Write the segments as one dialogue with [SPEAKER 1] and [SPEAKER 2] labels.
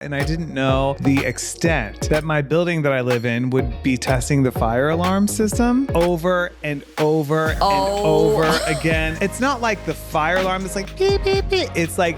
[SPEAKER 1] And I didn't know the extent that my building that I live in would be testing the fire alarm system over and over and over again. It's not like the fire alarm that's like beep, beep, beep. It's like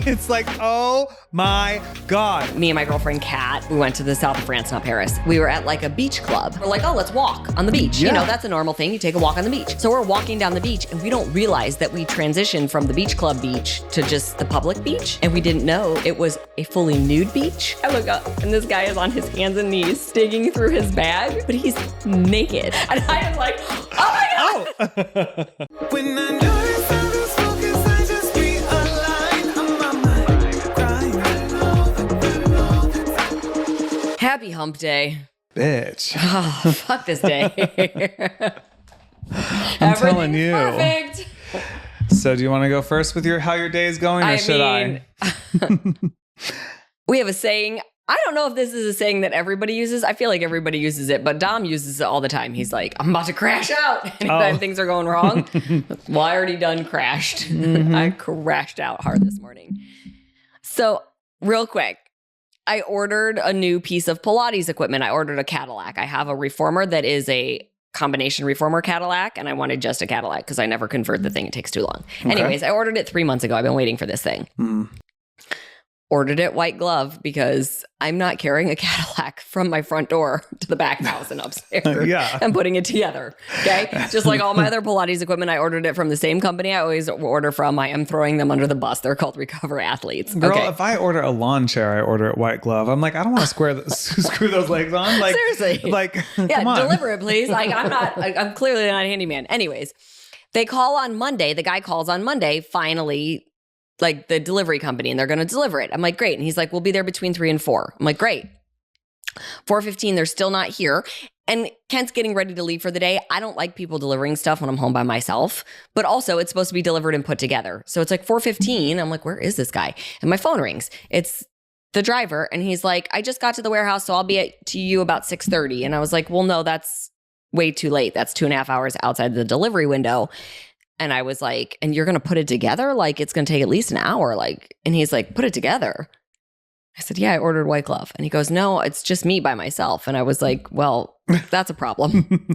[SPEAKER 1] it's like, oh my God.
[SPEAKER 2] Me and my girlfriend Kat, we went to the south of France, not Paris. We were at like a beach club. We're like, oh, let's walk on the beach.
[SPEAKER 1] Yeah.
[SPEAKER 2] You know, that's a normal thing. You take a walk on the beach. So we're walking down the beach and we don't realize that we transitioned from the beach club beach to just the public beach. And we didn't know it was a fully nude beach. I look up and this guy is on his hands and knees digging through his bag, but he's naked. And I am like, oh my God.
[SPEAKER 3] When I know it's all this focus, I just realign. I'm on my grind.
[SPEAKER 2] Happy hump day.
[SPEAKER 1] Bitch.
[SPEAKER 2] Oh, fuck this day.
[SPEAKER 1] I'm telling you.
[SPEAKER 2] Perfect.
[SPEAKER 1] So do you want to go first with how your day is going, or should I?
[SPEAKER 2] We have a saying. I don't know if this is a saying that everybody uses. I feel like everybody uses it, but Dom uses it all the time. He's like, I'm about to crash out. Anytime things are going wrong. Well, I already done crashed.
[SPEAKER 1] Mm-hmm.
[SPEAKER 2] I crashed out hard this morning. So real quick, I ordered a new piece of Pilates equipment. I ordered a Cadillac. I have a reformer that is a combination reformer Cadillac, and I wanted just a Cadillac because I never convert the thing. It takes too long. Okay. Anyways, I ordered it 3 months ago. I've been waiting for this thing. Ordered it white glove because I'm not carrying a Cadillac from my front door to the back house and upstairs.
[SPEAKER 1] Yeah.
[SPEAKER 2] And putting it together. Okay. Just like all my other Pilates equipment, I ordered it from the same company I always order from. I am throwing them under the bus. They're called Recover Athletes.
[SPEAKER 1] Girl,
[SPEAKER 2] okay.
[SPEAKER 1] if I order a lawn chair, I order it white glove. I'm like, I don't want to screw those legs on. Like,
[SPEAKER 2] seriously.
[SPEAKER 1] Like,
[SPEAKER 2] yeah,
[SPEAKER 1] come on.
[SPEAKER 2] Deliver it, please. Like, I'm clearly not a handyman. Anyways, they call on Monday. The guy calls on Monday, finally, like the delivery company, and they're going to deliver it. I'm like, great. And he's like, we'll be there between 3 and 4. I'm like, great. 4:15, they're still not here. And Kent's getting ready to leave for the day. I don't like people delivering stuff when I'm home by myself, but also it's supposed to be delivered and put together. So it's like 4:15. I'm like, where is this guy? And my phone rings. It's the driver. And he's like, I just got to the warehouse, so I'll be to you about 6:30. And I was like, well, no, that's way too late. That's 2.5 hours outside the delivery window. And I was like, and you're going to put it together? Like, it's going to take at least an hour. Like, and he's like, put it together. I said, yeah, I ordered white glove. And he goes, no, it's just me by myself. And I was like, well, that's a problem.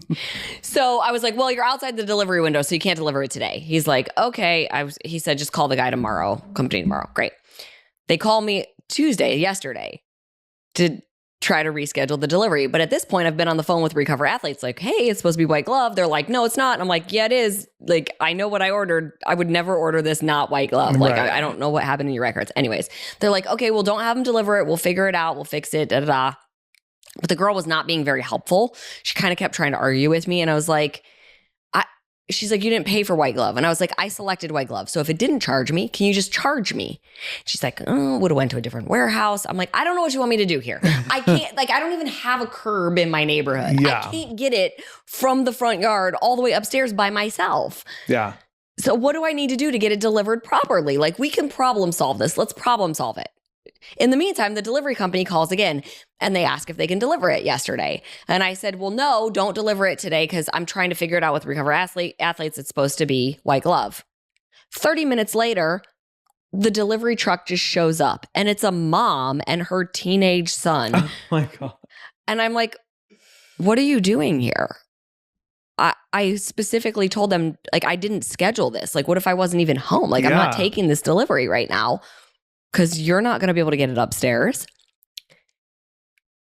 [SPEAKER 2] So I was like, well, you're outside the delivery window, so you can't deliver it today. He's like, okay. He said, just call the guy tomorrow. Come to me tomorrow. Great. They called me yesterday, to try to reschedule the delivery. But at this point, I've been on the phone with Recover Athletes like, hey, it's supposed to be white glove. They're like, no, it's not. And I'm like, yeah, it is. Like, I know what I ordered. I would never order this not white glove. Like,
[SPEAKER 1] right.
[SPEAKER 2] I don't know what happened in your records. Anyways, they're like, okay, well, don't have them deliver it. We'll figure it out. We'll fix it. Da, da, da. But the girl was not being very helpful. She kind of kept trying to argue with me. And I was like, she's like, you didn't pay for white glove. And I was like, I selected white glove. So if it didn't charge me, can you just charge me? She's like, oh, would have went to a different warehouse. I'm like, I don't know what you want me to do here. I can't, like, I don't even have a curb in my neighborhood.
[SPEAKER 1] Yeah.
[SPEAKER 2] I can't get it from the front yard all the way upstairs by myself.
[SPEAKER 1] Yeah.
[SPEAKER 2] So what do I need to do to get it delivered properly? Like, we can problem solve this. Let's problem solve it. In the meantime, the delivery company calls again and they ask if they can deliver it yesterday. And I said, well, no, don't deliver it today because I'm trying to figure it out with Recover Athletes. It's supposed to be white glove. 30 minutes later, the delivery truck just shows up and it's a mom and her teenage son.
[SPEAKER 1] Oh my God.
[SPEAKER 2] And I'm like, what are you doing here? I specifically told them, like, I didn't schedule this. Like, what if I wasn't even home? Like, I'm not taking this delivery right now. Because you're not going to be able to get it upstairs.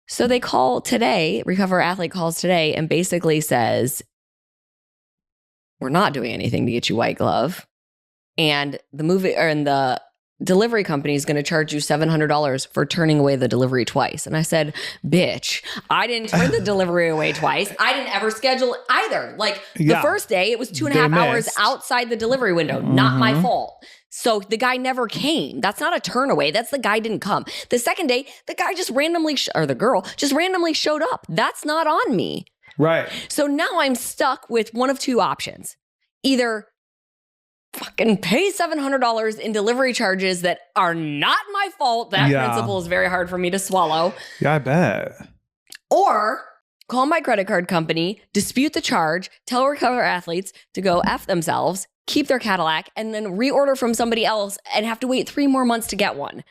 [SPEAKER 2] So they call today, Recover Athlete calls today and basically says, we're not doing anything to get you white glove. And the delivery company is going to charge you $700 for turning away the delivery twice. And I said, bitch, I didn't turn the delivery away twice. I didn't ever schedule it either. Like the first day, it was 2.5 hours outside the delivery window. Not my fault. So the guy never came. That's not a turn away. That's the guy didn't come. The second day, the guy just randomly, or the girl just randomly showed up. That's not on me.
[SPEAKER 1] Right.
[SPEAKER 2] So now I'm stuck with one of two options. Either fucking pay $700 in delivery charges that are not my fault. That principle is very hard for me to swallow.
[SPEAKER 1] Yeah, I bet.
[SPEAKER 2] Or call my credit card company, dispute the charge, tell Recover Athletes to go F themselves, keep their Cadillac, and then reorder from somebody else and have to wait 3 more months to get one.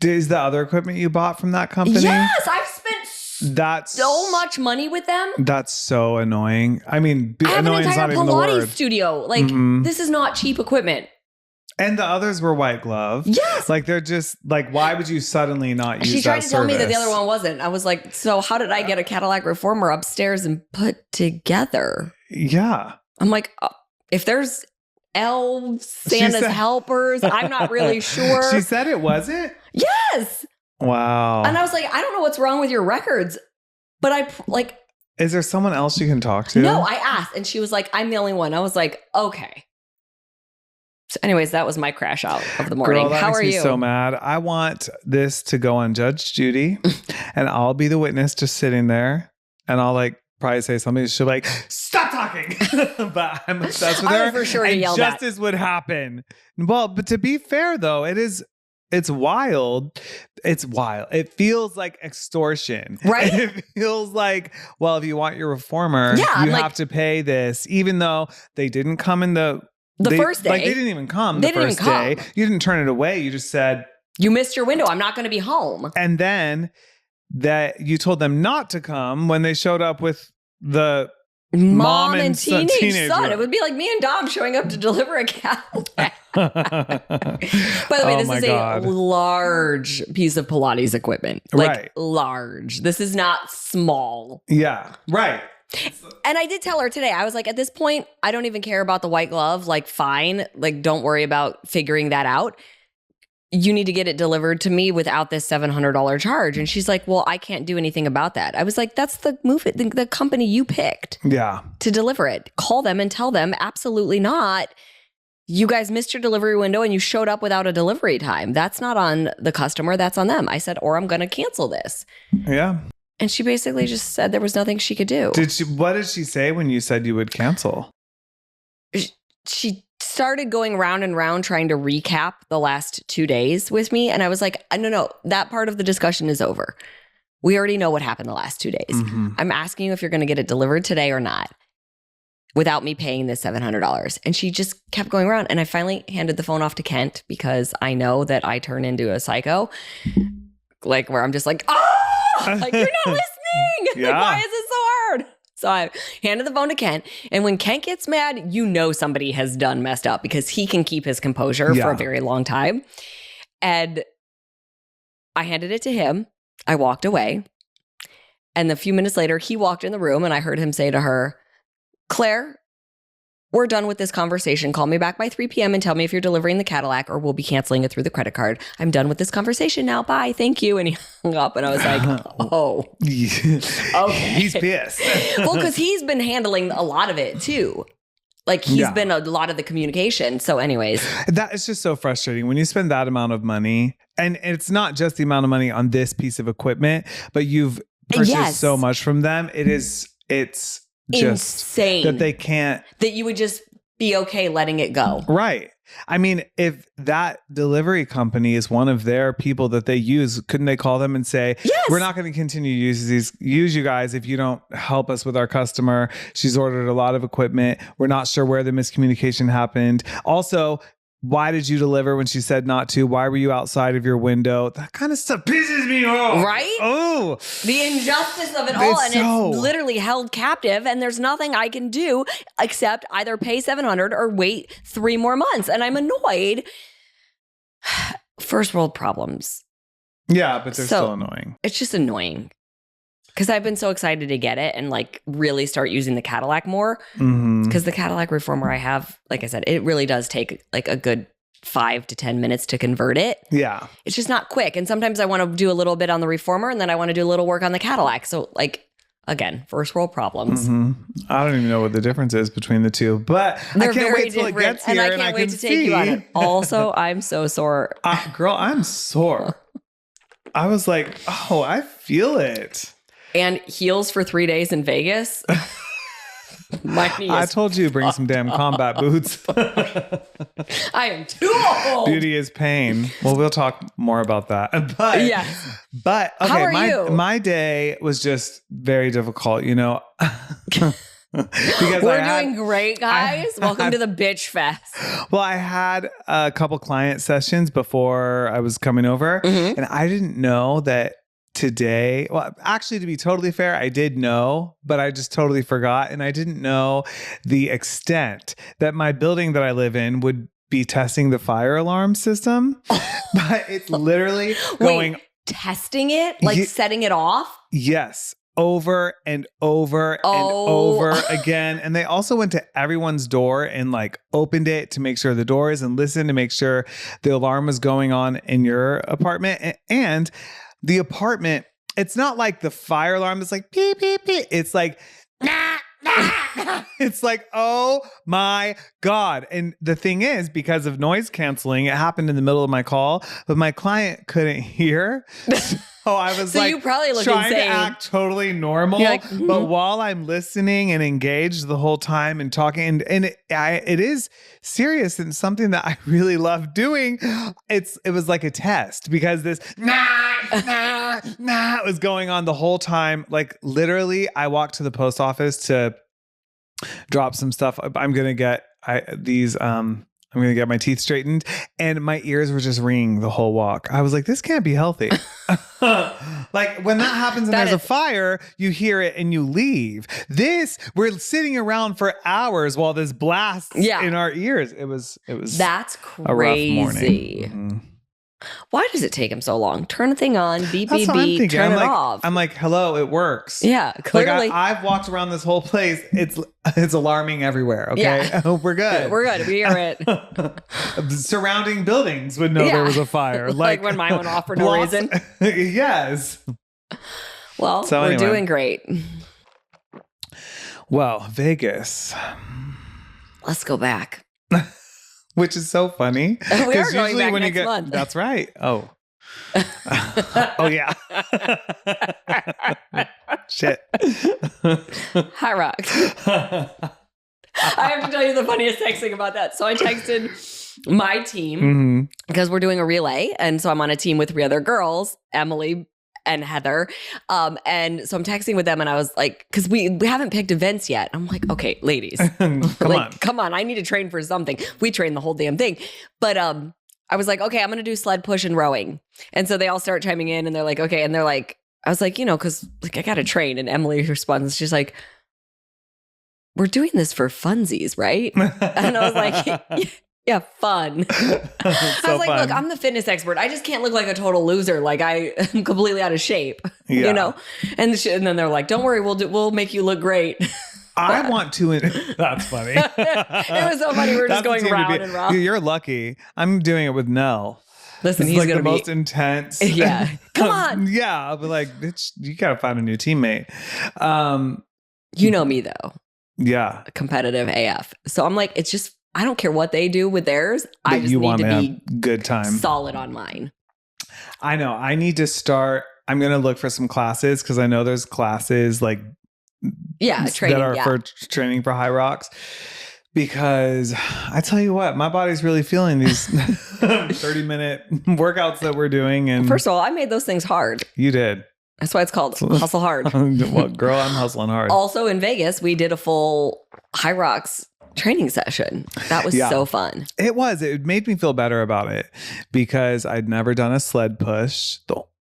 [SPEAKER 1] Is the other equipment you bought from that company?
[SPEAKER 2] Yes, I've spent
[SPEAKER 1] That's
[SPEAKER 2] so much money with them.
[SPEAKER 1] That's so annoying. I mean,
[SPEAKER 2] I have an
[SPEAKER 1] annoying is
[SPEAKER 2] entire
[SPEAKER 1] not even the
[SPEAKER 2] Pilates
[SPEAKER 1] word.
[SPEAKER 2] studio. Like, this is not cheap equipment.
[SPEAKER 1] And the others were white glove.
[SPEAKER 2] Yes.
[SPEAKER 1] Like they're just like, why would you suddenly not use that
[SPEAKER 2] She tried to tell me that the
[SPEAKER 1] service?
[SPEAKER 2] other one wasn't. I was like, so how did I get a Cadillac Reformer upstairs and put together?
[SPEAKER 1] Yeah.
[SPEAKER 2] I'm like, if there's elves, Santa's
[SPEAKER 1] said-
[SPEAKER 2] helpers, I'm not really sure.
[SPEAKER 1] She said it wasn't?
[SPEAKER 2] Yes.
[SPEAKER 1] Wow.
[SPEAKER 2] And I was like, I don't know what's wrong with your records, but
[SPEAKER 1] Is there someone else you can talk to?
[SPEAKER 2] no, I asked, and she was like, I'm the only one. I was like, okay. So anyways, that was my crash out of the morning.
[SPEAKER 1] Girl, that
[SPEAKER 2] How
[SPEAKER 1] makes
[SPEAKER 2] are
[SPEAKER 1] me
[SPEAKER 2] you?
[SPEAKER 1] so mad. I want this to go on Judge Judy, and I'll be the witness just sitting there, and I'll like probably say something. She'll be like, stop talking. But I'm obsessed with
[SPEAKER 2] I
[SPEAKER 1] her.
[SPEAKER 2] would for sure
[SPEAKER 1] and
[SPEAKER 2] yell that.
[SPEAKER 1] justice would happen. Well, but to be fair though, it's wild. It's wild. It feels like extortion.
[SPEAKER 2] Right?
[SPEAKER 1] It feels like, well, if you want your reformer,
[SPEAKER 2] Yeah, I'm
[SPEAKER 1] you
[SPEAKER 2] like-
[SPEAKER 1] have to pay this, even though they didn't come in the
[SPEAKER 2] first day.
[SPEAKER 1] Like they didn't even come
[SPEAKER 2] They
[SPEAKER 1] the
[SPEAKER 2] didn't
[SPEAKER 1] first
[SPEAKER 2] even
[SPEAKER 1] day.
[SPEAKER 2] come.
[SPEAKER 1] You didn't turn it away. You just said,
[SPEAKER 2] You missed your window. I'm not going to be home.
[SPEAKER 1] and then that you told them not to come when they showed up with the
[SPEAKER 2] Mom and
[SPEAKER 1] and son-
[SPEAKER 2] teenage son.
[SPEAKER 1] teenager.
[SPEAKER 2] It would be like me and Dom showing up to deliver a Cadillac. By the way,
[SPEAKER 1] Oh
[SPEAKER 2] this
[SPEAKER 1] my
[SPEAKER 2] is
[SPEAKER 1] God.
[SPEAKER 2] a large piece of Pilates equipment. Like
[SPEAKER 1] Right.
[SPEAKER 2] large. This is not small.
[SPEAKER 1] Yeah, right.
[SPEAKER 2] And I did tell her today, I was like, at this point, I don't even care about the white glove. Like, fine. Like, don't worry about figuring that out. You need to get it delivered to me without this $700 charge. And she's like, well, I can't do anything about that. I was like, that's the move, the company you picked
[SPEAKER 1] Yeah.
[SPEAKER 2] to deliver it. Call them and tell them, absolutely not. You guys missed your delivery window and you showed up without a delivery time. That's not on the customer. That's on them. I said, or I'm going to cancel this.
[SPEAKER 1] Yeah.
[SPEAKER 2] And she basically just said there was nothing she could do.
[SPEAKER 1] What did she say when you said you would cancel?
[SPEAKER 2] She started going round and round trying to recap the last 2 days with me. And I was like, no, that part of the discussion is over. We already know what happened the last 2 days.
[SPEAKER 1] Mhm.
[SPEAKER 2] I'm asking you if you're going to get it delivered today or not without me paying this $700. And she just kept going around. And I finally handed the phone off to Kent because I know that I turn into a psycho, like where I'm just like, like you're not listening.
[SPEAKER 1] Yeah.
[SPEAKER 2] Like, why is it so hard? So I handed the phone to Kent. And when Kent gets mad, you know somebody has done messed up because he can keep his composure for
[SPEAKER 1] Yeah.
[SPEAKER 2] a very long time. And I handed it to him. I walked away. And a few minutes later, he walked in the room and I heard him say to her, Claire, we're done with this conversation. Call me back by 3 p.m. and tell me if you're delivering the Cadillac or we'll be canceling it through the credit card. I'm done with this conversation now. Bye. Thank you. And he hung up and I was like, oh.
[SPEAKER 1] Okay. He's pissed.
[SPEAKER 2] Well, because he's been handling a lot of it too. Like he's
[SPEAKER 1] Yeah.
[SPEAKER 2] been a lot of the communication. So anyways,
[SPEAKER 1] That is just so frustrating when you spend that amount of money. And it's not just the amount of money on this piece of equipment, but you've purchased
[SPEAKER 2] Yes.
[SPEAKER 1] so much from them. It's just
[SPEAKER 2] insane
[SPEAKER 1] that they can't.
[SPEAKER 2] that you would just be okay letting it go.
[SPEAKER 1] Right. I mean, if that delivery company is one of their people that they use, couldn't they call them and say,
[SPEAKER 2] Yes.
[SPEAKER 1] we're not going to continue to use you guys if you don't help us with our customer. She's ordered a lot of equipment. We're not sure where the miscommunication happened. Also, why did you deliver when she said not to? Why were you outside of your window? That kind of stuff pisses me off.
[SPEAKER 2] Right?
[SPEAKER 1] Oh,
[SPEAKER 2] The injustice of it all, and
[SPEAKER 1] so-
[SPEAKER 2] it's literally held captive, and there's nothing I can do except either pay $700 or wait 3 more months. And I'm annoyed. First world problems.
[SPEAKER 1] yeah, but they're
[SPEAKER 2] So-
[SPEAKER 1] still annoying.
[SPEAKER 2] It's just annoying because I've been so excited to get it and like really start using the Cadillac more.
[SPEAKER 1] Mhm.
[SPEAKER 2] Because the Cadillac Reformer I have, like I said, it really does take like a good 5 to 10 minutes to convert it.
[SPEAKER 1] Yeah.
[SPEAKER 2] It's just not quick. And sometimes I want to do a little bit on the Reformer and then I want to do a little work on the Cadillac. So like, again, first world problems.
[SPEAKER 1] Mhm. I don't even know what the difference is between the two, but
[SPEAKER 2] They're
[SPEAKER 1] I can't
[SPEAKER 2] very
[SPEAKER 1] wait till it
[SPEAKER 2] different.
[SPEAKER 1] gets here
[SPEAKER 2] And I can't wait
[SPEAKER 1] can
[SPEAKER 2] to take you on
[SPEAKER 1] see.
[SPEAKER 2] it. Also, I'm so sore.
[SPEAKER 1] Girl, I'm sore. I was like, oh, I feel it.
[SPEAKER 2] And heels for 3 days in Vegas. My knee
[SPEAKER 1] I
[SPEAKER 2] is,
[SPEAKER 1] told you to bring some damn combat boots.
[SPEAKER 2] I am too old.
[SPEAKER 1] Beauty is pain. Well, we'll talk more about that. But
[SPEAKER 2] Yeah.
[SPEAKER 1] But okay,
[SPEAKER 2] How are you?
[SPEAKER 1] my day was just very difficult, because
[SPEAKER 2] We're doing great, guys. Welcome
[SPEAKER 1] I-
[SPEAKER 2] to the bitch fest.
[SPEAKER 1] Well, I had a couple client sessions before I was coming over,
[SPEAKER 2] Mhm.
[SPEAKER 1] and I didn't know that today. Well, actually, to be totally fair, I did know, but I just totally forgot, and I didn't know the extent that my building that I live in would be testing the fire alarm system. But it's literally going.
[SPEAKER 2] Wait, testing it? Like
[SPEAKER 1] Ye-
[SPEAKER 2] setting it off?
[SPEAKER 1] Yes. Over and over and
[SPEAKER 2] Oh.
[SPEAKER 1] over again. And they also went to everyone's door and like opened it to make sure the doors and listened to make sure the alarm was going on in your apartment. And the apartment, it's not like the fire alarm that's like beep, beep, beep. It's like, nah, nah. It's like, oh my God. And the thing is, because of noise canceling, it happened in the middle of my call, but my client couldn't hear. So I was
[SPEAKER 2] So
[SPEAKER 1] like,
[SPEAKER 2] you probably look
[SPEAKER 1] trying
[SPEAKER 2] insane.
[SPEAKER 1] to act totally normal,
[SPEAKER 2] You're like,
[SPEAKER 1] but while I'm listening and engaged the whole time and talking, and it is serious and something that I really love doing. It was like a test because this was going on the whole time. Like literally, I walked to the post office to drop some stuff. I'm gonna get I'm going to get my teeth straightened, and my ears were just ringing the whole walk. I was like, this can't be healthy. Like when that happens and
[SPEAKER 2] That
[SPEAKER 1] there's a
[SPEAKER 2] is-
[SPEAKER 1] fire, you hear it and you leave. We're sitting around for hours while this blasts in our ears. It was
[SPEAKER 2] That's
[SPEAKER 1] a rough morning.
[SPEAKER 2] crazy.
[SPEAKER 1] Mhm.
[SPEAKER 2] Why does it take him so long? Turn the thing on, beep,
[SPEAKER 1] That's
[SPEAKER 2] beep,
[SPEAKER 1] what I'm
[SPEAKER 2] beep,
[SPEAKER 1] thinking.
[SPEAKER 2] turn
[SPEAKER 1] I'm
[SPEAKER 2] it
[SPEAKER 1] like,
[SPEAKER 2] off.
[SPEAKER 1] I'm like, hello, it works.
[SPEAKER 2] Yeah,
[SPEAKER 1] Like
[SPEAKER 2] clearly.
[SPEAKER 1] I've walked around this whole place. It's alarming everywhere. Okay,
[SPEAKER 2] Yeah.
[SPEAKER 1] We're good.
[SPEAKER 2] We're good. We hear it.
[SPEAKER 1] Surrounding buildings would know
[SPEAKER 2] Yeah.
[SPEAKER 1] there was a fire.
[SPEAKER 2] Like when mine went off for no
[SPEAKER 1] blocks-
[SPEAKER 2] reason.
[SPEAKER 1] Yes.
[SPEAKER 2] Well,
[SPEAKER 1] So
[SPEAKER 2] we're
[SPEAKER 1] anyway.
[SPEAKER 2] doing great.
[SPEAKER 1] Well, Vegas,
[SPEAKER 2] Let's go back.
[SPEAKER 1] which is so funny.
[SPEAKER 2] We are
[SPEAKER 1] 'Cause
[SPEAKER 2] going
[SPEAKER 1] usually
[SPEAKER 2] back
[SPEAKER 1] when you
[SPEAKER 2] next
[SPEAKER 1] get,
[SPEAKER 2] month.
[SPEAKER 1] That's right. Oh. Oh yeah. Shit.
[SPEAKER 2] Hi, Rock. I have to tell you the funniest texting about that. So I texted my team
[SPEAKER 1] Mhm.
[SPEAKER 2] because we're doing a relay. And so I'm on a team with 3 other girls, Emily and Heather. And so I'm texting with them and I was like, because we haven't picked events yet. I'm like, okay, ladies, come on. I need to train for something. We train the whole damn thing. But I was like, okay, I'm going to do sled push and rowing. And so they all start chiming in and they're like, okay. And they're like, I was like, because like I got to train. And Emily responds, she's like, we're doing this for funsies, right? And I was like, yeah, fun. I was like, look, I'm the fitness expert. I just can't look like a total loser. Like I am completely out of shape,
[SPEAKER 1] Yeah.
[SPEAKER 2] you know? And then they're like, don't worry, we'll make you look great.
[SPEAKER 1] I want to. That's funny.
[SPEAKER 2] It was so funny. We were just
[SPEAKER 1] That's the
[SPEAKER 2] going
[SPEAKER 1] team to
[SPEAKER 2] round
[SPEAKER 1] be-
[SPEAKER 2] and round.
[SPEAKER 1] You're lucky. I'm doing it with Nell.
[SPEAKER 2] Listen,
[SPEAKER 1] It's
[SPEAKER 2] he's
[SPEAKER 1] like
[SPEAKER 2] going
[SPEAKER 1] the
[SPEAKER 2] to be
[SPEAKER 1] most intense.
[SPEAKER 2] Yeah. Come on.
[SPEAKER 1] Yeah. I'll be like, bitch, you got to find a new teammate.
[SPEAKER 2] You know me though,
[SPEAKER 1] Yeah.
[SPEAKER 2] competitive AF. So I'm like, it's just, I don't care what they do with theirs. I
[SPEAKER 1] But
[SPEAKER 2] just
[SPEAKER 1] you
[SPEAKER 2] need
[SPEAKER 1] want
[SPEAKER 2] to
[SPEAKER 1] to
[SPEAKER 2] be
[SPEAKER 1] have good time.
[SPEAKER 2] solid on mine.
[SPEAKER 1] I know. I need to start. I'm going to look for some classes because I know there's classes like
[SPEAKER 2] Yeah, training.
[SPEAKER 1] that are
[SPEAKER 2] Yeah.
[SPEAKER 1] for training for high rocks. Because I tell you what, my body's really feeling these 30-minute workouts that we're doing. And
[SPEAKER 2] First of all, I made those things hard.
[SPEAKER 1] you did.
[SPEAKER 2] That's why it's called Hustle Hard.
[SPEAKER 1] Well, girl, I'm hustling hard.
[SPEAKER 2] Also in Vegas, we did a full High Rocks training session. That was
[SPEAKER 1] Yeah.
[SPEAKER 2] so fun.
[SPEAKER 1] It was. It made me feel better about it because I'd never done a sled push.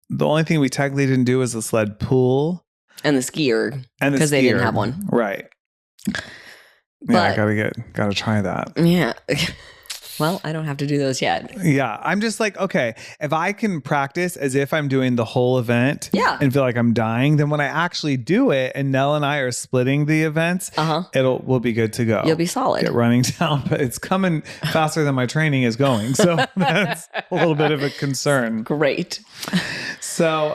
[SPEAKER 1] The only thing we technically didn't do was a sled pull
[SPEAKER 2] And the skier,
[SPEAKER 1] and the
[SPEAKER 2] because they didn't
[SPEAKER 1] skier.
[SPEAKER 2] have one.
[SPEAKER 1] Right. Yeah, I
[SPEAKER 2] But
[SPEAKER 1] gotta try that.
[SPEAKER 2] yeah. Well, I don't have to do those yet.
[SPEAKER 1] Yeah. I'm just like, okay, if I can practice as if I'm doing the whole event
[SPEAKER 2] Yeah.
[SPEAKER 1] and feel like I'm dying, then when I actually do it and Nell and I are splitting the events,
[SPEAKER 2] Uh-huh.
[SPEAKER 1] we'll be good to go.
[SPEAKER 2] You'll be solid.
[SPEAKER 1] Get running down, but it's coming faster than my training is going. So that's a little bit of a concern.
[SPEAKER 2] Great.
[SPEAKER 1] So,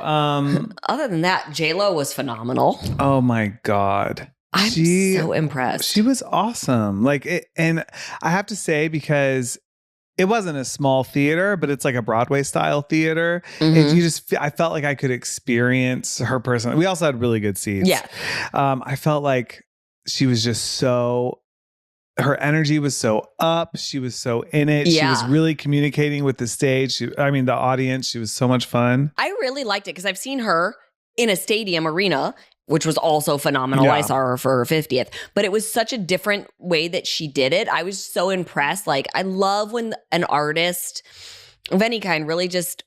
[SPEAKER 2] Other than that, J.Lo was phenomenal.
[SPEAKER 1] oh my God.
[SPEAKER 2] I'm so impressed.
[SPEAKER 1] She was awesome. Like it, and I have to say, because it wasn't a small theater, but it's like a Broadway style theater.
[SPEAKER 2] Mhm.
[SPEAKER 1] I felt like I could experience her person. We also had really good seats.
[SPEAKER 2] Yeah.
[SPEAKER 1] I felt like she was just her energy was so up. She was so in it. She was
[SPEAKER 2] Yeah.
[SPEAKER 1] really communicating with the stage. The audience. She was so much fun.
[SPEAKER 2] I really liked it because I've seen her in a stadium arena which was also phenomenal.
[SPEAKER 1] Yeah.
[SPEAKER 2] I saw her for her 50th, but it was such a different way that she did it. I was so impressed. Like, I love when an artist of any kind really just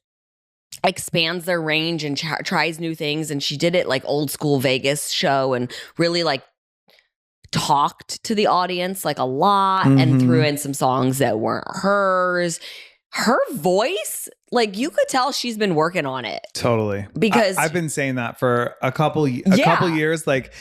[SPEAKER 2] expands their range and tries new things. And she did it like old school Vegas show and really like talked to the audience like a lot and threw in some songs that weren't hers. Her voice, like you could tell she's been working on it.
[SPEAKER 1] Totally.
[SPEAKER 2] Because
[SPEAKER 1] I've been saying that for a couple years. Like,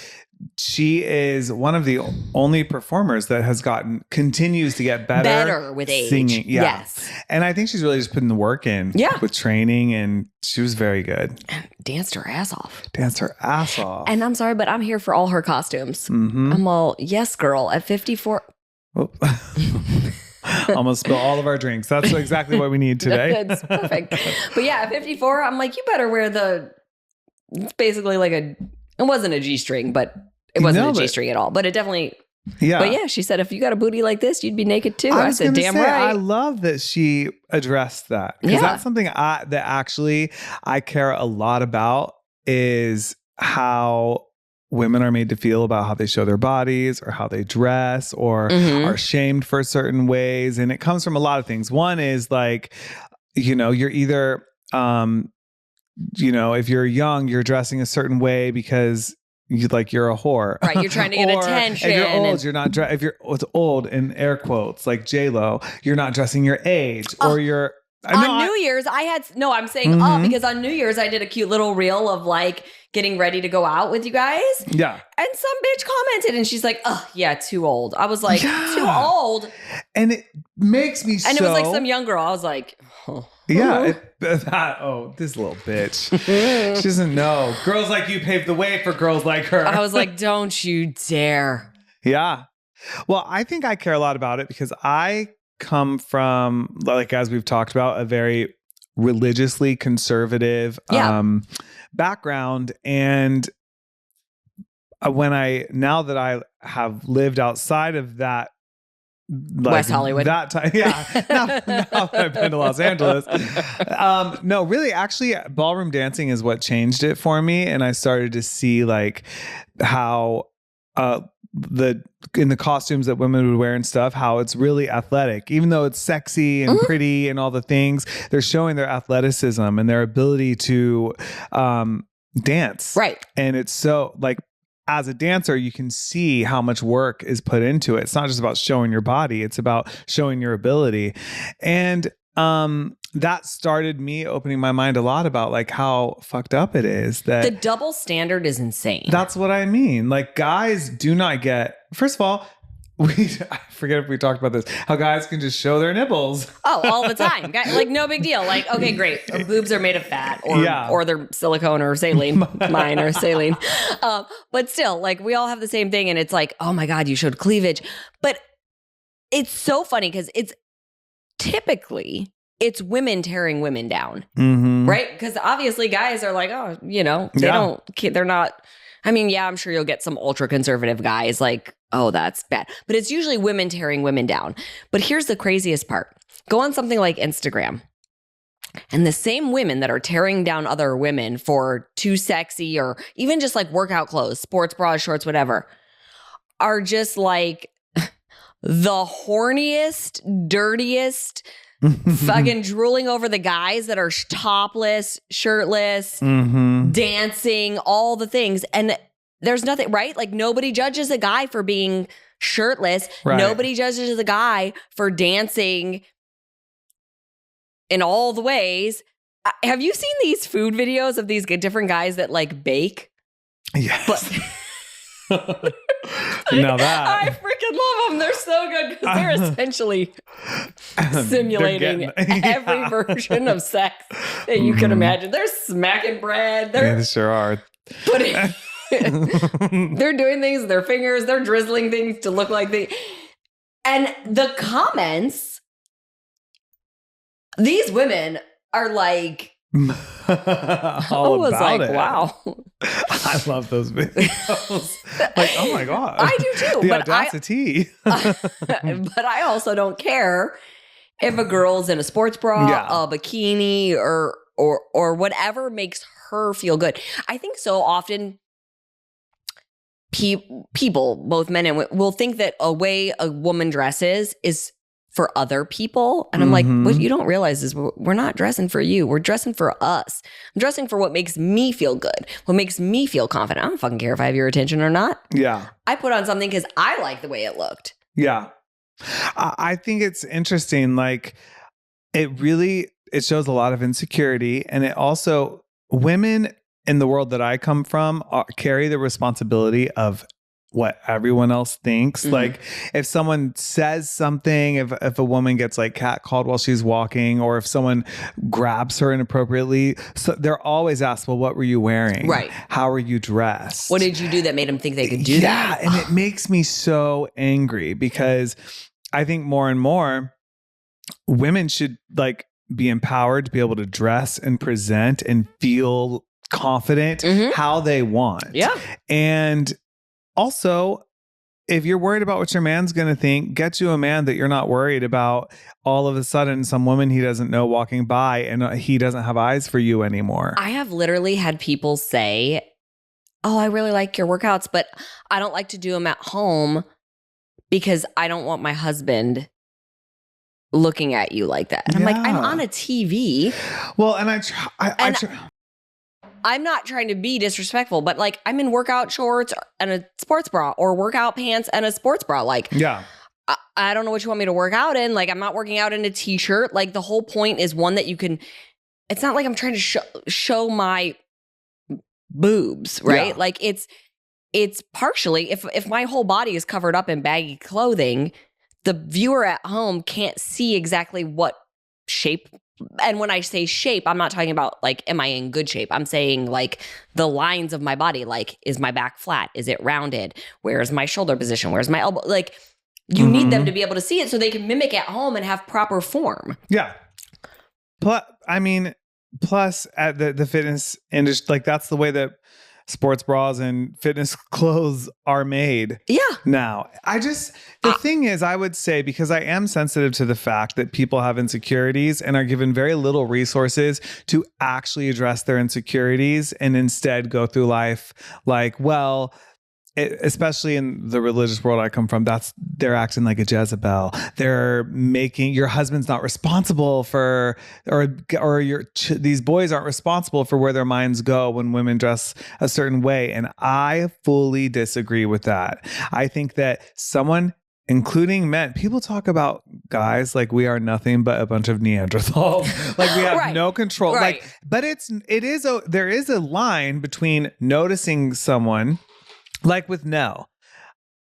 [SPEAKER 1] she is one of the only performers that continues to get better
[SPEAKER 2] with age.
[SPEAKER 1] singing. Yeah.
[SPEAKER 2] Yes.
[SPEAKER 1] And I think she's really just putting the work in with training, and she was very good.
[SPEAKER 2] Danced her ass off.
[SPEAKER 1] And
[SPEAKER 2] And I'm sorry, but I'm here for all her costumes. I'm all, yes, girl, at 54.
[SPEAKER 1] Almost spill all of our drinks. That's exactly what we need today.
[SPEAKER 2] That's perfect. But yeah, at 54, I'm like, you better wear it's basically like it wasn't a G-string, but it wasn't a G-string at all. But it definitely, But yeah, she said, if you got a booty like this, you'd be naked too. I said, damn right.
[SPEAKER 1] I love that she addressed that. Because that's something that actually I care a lot about, is how women are made to feel about how they show their bodies or how they dress or are shamed for certain ways. And it comes from a lot of things. One is like, you're either, if you're young, you're dressing a certain way because you're a whore.
[SPEAKER 2] Right. You're trying to get attention.
[SPEAKER 1] If you're old, you're not, if you're old in air quotes, like J.Lo, you're not dressing your age or you're,
[SPEAKER 2] on New Year's, I'm saying because on New Year's, I did a cute little reel of like getting ready to go out with you guys.
[SPEAKER 1] Yeah.
[SPEAKER 2] And some bitch commented and she's like, oh, yeah, too old. I was like, too old.
[SPEAKER 1] And it makes me
[SPEAKER 2] And it was like some young girl. I was like, oh.
[SPEAKER 1] Yeah. This little bitch. She doesn't know. Girls like you paved the way for girls like her.
[SPEAKER 2] I was like, don't you dare.
[SPEAKER 1] Yeah. Well, I think I care a lot about it because I come from, like, as we've talked about, a very religiously conservative background. And now that I have lived outside of that, like,
[SPEAKER 2] West Hollywood,
[SPEAKER 1] that time, now that I've been to Los Angeles, no, really, actually, ballroom dancing is what changed it for me, and I started to see like how in the costumes that women would wear and stuff, how it's really athletic, even though it's sexy and pretty and all the things. They're showing their athleticism and their ability to dance,
[SPEAKER 2] right? And
[SPEAKER 1] it's so like, as a dancer, you can see how much work is put into it. It's not just about showing your body. It's about showing your ability. And that started me opening my mind a lot about like how fucked up it is that
[SPEAKER 2] the double standard is insane.
[SPEAKER 1] That's what I mean. Like, guys do not get, first of all, I forget if we talked about this, how guys can just show their nipples.
[SPEAKER 2] Oh, all the time. Like, no big deal. Like, okay, great. Our boobs are made of fat or they're silicone or saline. Mine are saline. But still, like, we all have the same thing. And it's like, oh my God, you showed cleavage. But it's so funny because it's women tearing women down. Right? Because obviously guys are like, oh, they're not. I mean, yeah, I'm sure you'll get some ultra conservative guys like, oh, that's bad. But it's usually women tearing women down. But here's the craziest part. Go on something like Instagram, and the same women that are tearing down other women for too sexy or even just like workout clothes, sports bras, shorts, whatever, are just like the horniest, dirtiest, fucking drooling over the guys that are topless, shirtless, dancing, all the things. And there's nothing, right? Like, nobody judges a guy for being shirtless. Right. Nobody judges a guy for dancing in all the ways. Have you seen these food videos of these different guys that like bake?
[SPEAKER 1] Yes. Now that
[SPEAKER 2] I freaking love them. They're so good because they're essentially simulating every version of sex that you can imagine. They're smacking bread.
[SPEAKER 1] They sure are.
[SPEAKER 2] They're doing things with their fingers. They're drizzling things to look like and the comments, these women are like, I was like, wow.
[SPEAKER 1] I love those videos. Like, oh my God.
[SPEAKER 2] I do too.
[SPEAKER 1] The audacity.
[SPEAKER 2] But I also don't care if a girl's in a sports bra, a bikini, or whatever makes her feel good. I think so often people, both men and women, will think that a way a woman dresses is for other people. And I'm like, what you don't realize is we're not dressing for you. We're dressing for us. I'm dressing for what makes me feel good, what makes me feel confident. I don't fucking care if I have your attention or not.
[SPEAKER 1] Yeah.
[SPEAKER 2] I put on something because I like the way it looked.
[SPEAKER 1] Yeah. I think it's interesting. Like it shows a lot of insecurity. And it also, women in the world that I come from carry the responsibility of what everyone else thinks. Like if someone says something, if a woman gets like catcalled while she's walking, or if someone grabs her inappropriately, so they're always asked, well, what were you wearing?
[SPEAKER 2] Right.
[SPEAKER 1] How are you dressed?
[SPEAKER 2] What did you do that made them think they could do that?
[SPEAKER 1] Yeah. And it makes me so angry because I think more and more women should like be empowered to be able to dress and present and feel confident how they want.
[SPEAKER 2] Yeah.
[SPEAKER 1] And also, if you're worried about what your man's going to think, get you a man that you're not worried about all of a sudden some woman he doesn't know walking by and he doesn't have eyes for you anymore.
[SPEAKER 2] I have literally had people say, oh, I really like your workouts, but I don't like to do them at home because I don't want my husband looking at you like that. And I'm like, I'm on a TV.
[SPEAKER 1] Well, and
[SPEAKER 2] I'm not trying to be disrespectful, but like I'm in workout shorts and a sports bra, or workout pants and a sports bra. Like,
[SPEAKER 1] yeah.
[SPEAKER 2] I don't know what you want me to work out in. Like, I'm not working out in a t-shirt. Like, the whole point is one that you can, it's not like I'm trying to show my boobs, right?
[SPEAKER 1] Yeah.
[SPEAKER 2] Like it's partially, if my whole body is covered up in baggy clothing, the viewer at home can't see exactly what shape. And when I say shape, I'm not talking about like, am I in good shape? I'm saying like the lines of my body, like, is my back flat? Is it rounded? Where's my shoulder position? Where's my elbow? Like, you need them to be able to see it so they can mimic at home and have proper form.
[SPEAKER 1] Yeah. Plus at the fitness industry, like that's the way that sports bras and fitness clothes are made.
[SPEAKER 2] Yeah.
[SPEAKER 1] Now, the thing is, I would say, because I am sensitive to the fact that people have insecurities and are given very little resources to actually address their insecurities and instead go through life like, well, especially in the religious world I come from, they're acting like a Jezebel. They're making your husband's not responsible for, or these boys aren't responsible for where their minds go when women dress a certain way. And I fully disagree with that. I think that someone, including men, people talk about guys like we are nothing but a bunch of Neanderthals. Like we have no control.
[SPEAKER 2] Right.
[SPEAKER 1] Like, but there is a line between noticing someone. Like with Nell,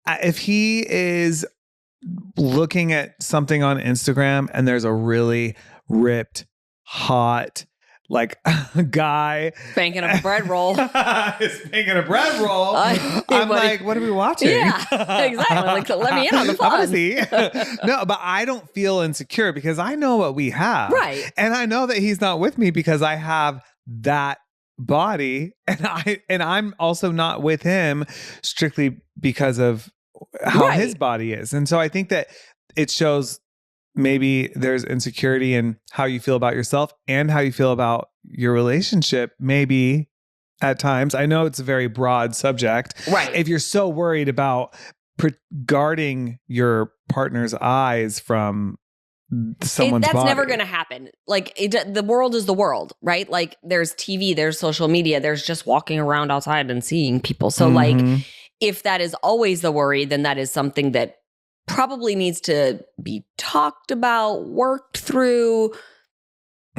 [SPEAKER 1] if he is looking at something on Instagram and there's a really ripped, hot, like guy
[SPEAKER 2] Spanking a bread roll.
[SPEAKER 1] spanking a bread roll. I'm like, what are we watching?
[SPEAKER 2] Yeah, exactly. Like, let me in on the fun.
[SPEAKER 1] I want to see. No, but I don't feel insecure because I know what we have.
[SPEAKER 2] Right.
[SPEAKER 1] And I know that he's not with me because I have that body, and I'm also not with him strictly because of how his body is. And so I think that it shows maybe there's insecurity in how you feel about yourself and how you feel about your relationship, maybe at times. I know it's a very broad subject.
[SPEAKER 2] Right.
[SPEAKER 1] If you're so worried about guarding your partner's eyes from someone's
[SPEAKER 2] that's
[SPEAKER 1] body.
[SPEAKER 2] never going to happen. Like the world is the world, right? Like there's TV, there's social media, there's just walking around outside and seeing people. So like if that is always the worry, then that is something that probably needs to be talked about, worked through.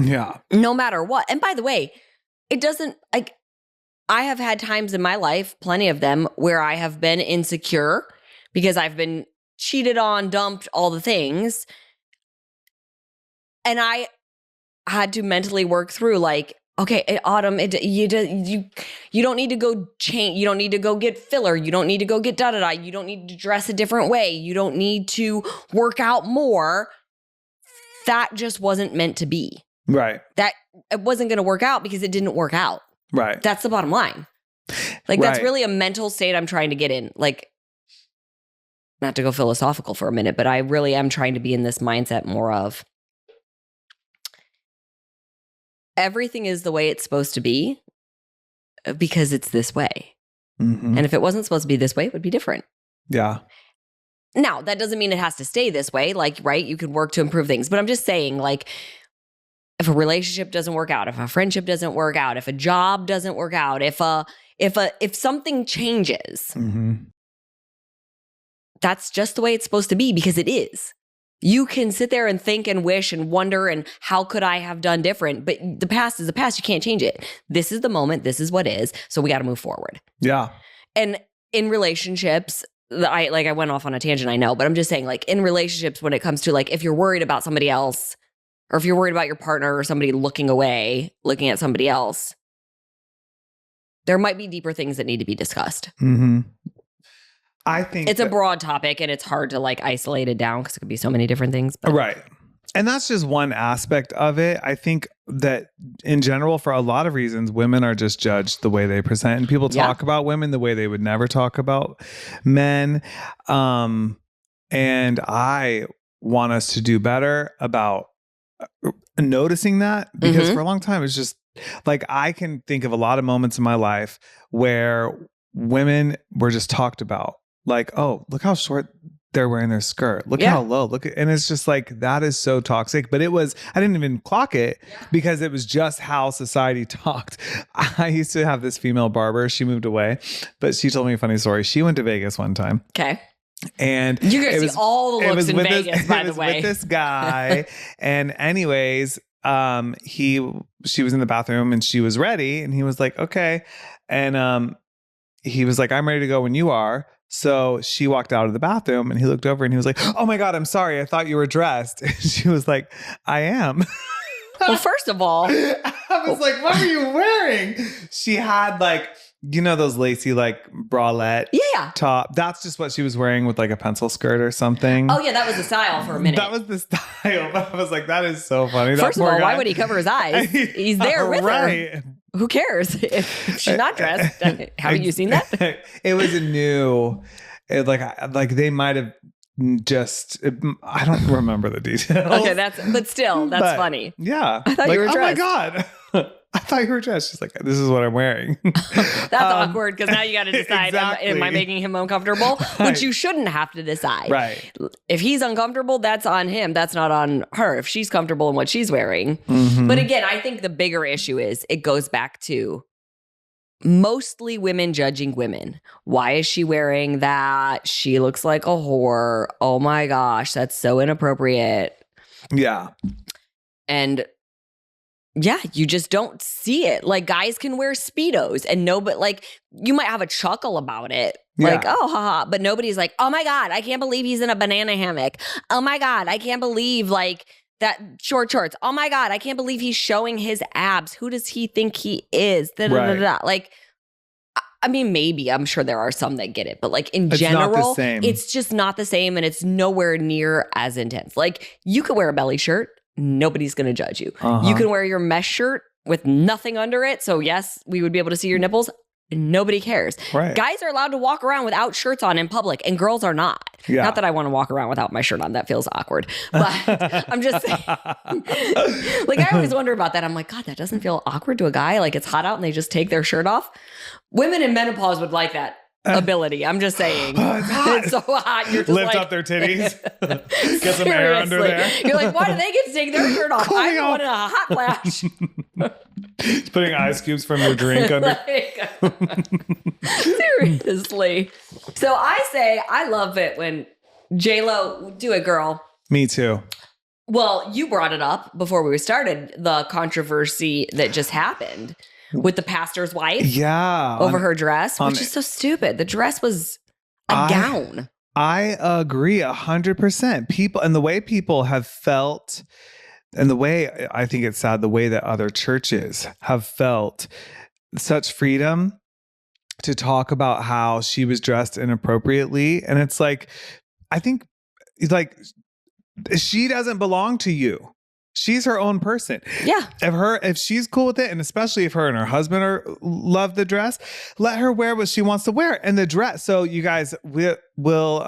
[SPEAKER 1] Yeah.
[SPEAKER 2] No matter what. And by the way, it doesn't, like, I have had times in my life, plenty of them, where I have been insecure because I've been cheated on, dumped, all the things. And I had to mentally work through like, okay, Autumn, you don't need to go change. You don't need to go get filler. You don't need to go get da-da-da. You don't need to dress a different way. You don't need to work out more. That just wasn't meant to be. Right. That it wasn't going to work out because it didn't work out. Right. That's the bottom line. Like that's really a mental state I'm trying to get in. Like, not to go philosophical for a minute, but I really am trying to be in this mindset more of everything is the way it's supposed to be because it's this way.
[SPEAKER 1] Mhm.
[SPEAKER 2] And if it wasn't supposed to be this way, it would be different.
[SPEAKER 1] Yeah.
[SPEAKER 2] Now, that doesn't mean it has to stay this way. Like, right, you can work to improve things. But I'm just saying, like, if a relationship doesn't work out, if a friendship doesn't work out, if a job doesn't work out, if something changes,
[SPEAKER 1] Mhm.
[SPEAKER 2] that's just the way it's supposed to be because it is. You can sit there and think and wish and wonder and how could I have done different? But the past is the past. You can't change it. This is the moment. This is what is. So we got to move forward.
[SPEAKER 1] Yeah.
[SPEAKER 2] And in relationships, I went off on a tangent, I know, but I'm just saying, like, in relationships, when it comes to, like, if you're worried about somebody else, or if you're worried about your partner or somebody looking away, looking at somebody else, there might be deeper things that need to be discussed.
[SPEAKER 1] Mm-hmm. I think
[SPEAKER 2] it's a broad topic and it's hard to, like, isolate it down because it could be so many different things. But.
[SPEAKER 1] Right. And that's just one aspect of it. I think that in general, for a lot of reasons, women are just judged the way they present, and people talk about women the way they would never talk about men. And I want us to do better about noticing that, because for a long time, it's just like, I can think of a lot of moments in my life where women were just talked about, like, oh, look how short they're wearing their skirt. Look how low. And it's just like, that is so toxic. But I didn't even clock it because it was just how society talked. I used to have this female barber. She moved away, but she told me a funny story. She went to Vegas one time.
[SPEAKER 2] Okay.
[SPEAKER 1] And
[SPEAKER 2] you're going to see all the looks in Vegas, by the way.
[SPEAKER 1] With this guy. And anyways, she was in the bathroom and she was ready. And he was like, okay. And he was like, I'm ready to go when you are. So she walked out of the bathroom and he looked over and he was like, oh my God, I'm sorry. I thought you were dressed. And she was like, I am.
[SPEAKER 2] Well, first of all,
[SPEAKER 1] I was like, what are you wearing? She had, like, you know, those lacy, like, bralette top. That's just what she was wearing with, like, a pencil skirt or something.
[SPEAKER 2] Oh yeah, that was the style for a minute.
[SPEAKER 1] That was the style. But I was like, that is so funny.
[SPEAKER 2] First of all, why would he cover his eyes? He's there with her. Who cares if she's not dressed? Haven't you seen that?
[SPEAKER 1] It was a new, like they might have just, I don't remember the details.
[SPEAKER 2] Okay, that's funny.
[SPEAKER 1] Yeah.
[SPEAKER 2] I thought you were dressed.
[SPEAKER 1] Oh my God. I thought you were dressed. She's like, this is what I'm wearing.
[SPEAKER 2] That's awkward because now you got to decide,
[SPEAKER 1] exactly.
[SPEAKER 2] am I making him uncomfortable?
[SPEAKER 1] Right.
[SPEAKER 2] Which you shouldn't have to decide.
[SPEAKER 1] Right.
[SPEAKER 2] If he's uncomfortable, that's on him. That's not on her. If she's comfortable in what she's wearing.
[SPEAKER 1] Mm-hmm.
[SPEAKER 2] But again, I think the bigger issue is it goes back to mostly women judging women. Why is she wearing that? She looks like a whore. Oh my gosh, that's so inappropriate.
[SPEAKER 1] Yeah.
[SPEAKER 2] And yeah, you just don't see it. Like, guys can wear Speedos and but like, you might have a chuckle about it. Like, oh, haha. But nobody's like, oh my God, I can't believe he's in a banana hammock. Oh my God, I can't believe, like, that short shorts. Oh my God, I can't believe he's showing his abs. Who does he think he is? Da-da-da-da. Like, I mean, maybe, I'm sure there are some that get it, but like in general, it's just not the same, and it's nowhere near as intense. Like, you could wear a belly shirt. Nobody's going to judge you. You can wear your mesh shirt with nothing under it. So yes, we would be able to see your nipples. Nobody cares. Right. Guys are allowed to walk around without shirts on in public, and girls are not. Yeah. Not that I want to walk around without my shirt on. That feels awkward. But I'm just saying. Like, I always wonder about that. I'm like, God, that doesn't feel awkward to a guy. Like, it's hot out and they just take their shirt off. Women in menopause would like that ability. I'm just saying. It's so hot. You're just
[SPEAKER 1] lift up their titties. Get some air under there.
[SPEAKER 2] You're like, why do they get to take their shirt off? I want a hot flash.
[SPEAKER 1] Just putting ice cubes from your drink under.
[SPEAKER 2] Seriously. So I say, I love it when J.Lo, do it, girl.
[SPEAKER 1] Me too.
[SPEAKER 2] Well, you brought it up before we started, the controversy that just happened with the pastor's wife.
[SPEAKER 1] Yeah.
[SPEAKER 2] Over her dress, which is so stupid. The dress was a gown.
[SPEAKER 1] I agree 100%. People, and the way people have felt, and the way, I think it's sad, the way that other churches have felt such freedom to talk about how she was dressed inappropriately. And it's like, I think, like, she doesn't belong to you. She's her own person. Yeah. If she's cool with it, and especially if her and her husband love the dress, let her wear what she wants to wear. And the dress. So you guys, we'll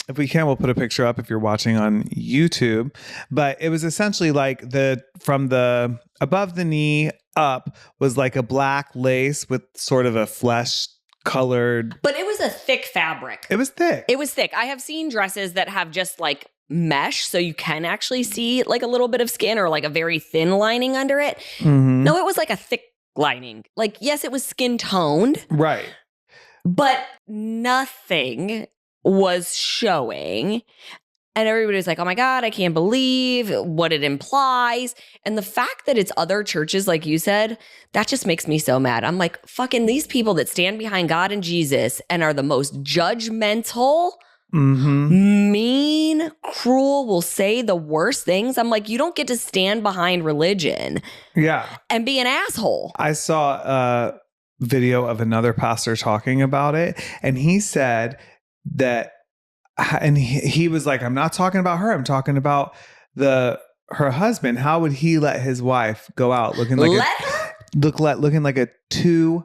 [SPEAKER 1] if we can, we'll put a picture up if you're watching on YouTube. But it was essentially like from the above the knee up was like a black lace with sort of a flesh colored.
[SPEAKER 2] But it was a thick fabric.
[SPEAKER 1] It was thick.
[SPEAKER 2] It was thick. I have seen dresses that have just like mesh, so you can actually see like a little bit of skin or like a very thin lining under it.
[SPEAKER 1] Mhm.
[SPEAKER 2] No, it was like a thick lining. Like, yes, it was skin toned,
[SPEAKER 1] Right.
[SPEAKER 2] but nothing was showing. And everybody was like, oh my God, I can't believe what it implies. And the fact that it's other churches, like you said, that just makes me so mad. I'm like, fucking these people that stand behind God and Jesus and are the most judgmental, mean, cruel, will say the worst things. I'm like, you don't get to stand behind religion
[SPEAKER 1] Yeah.
[SPEAKER 2] and be an asshole.
[SPEAKER 1] I saw a video of another pastor talking about it, and he said that, and he was like, I'm not talking about her. I'm talking about her husband. How would he let his wife go out looking like looking like a $2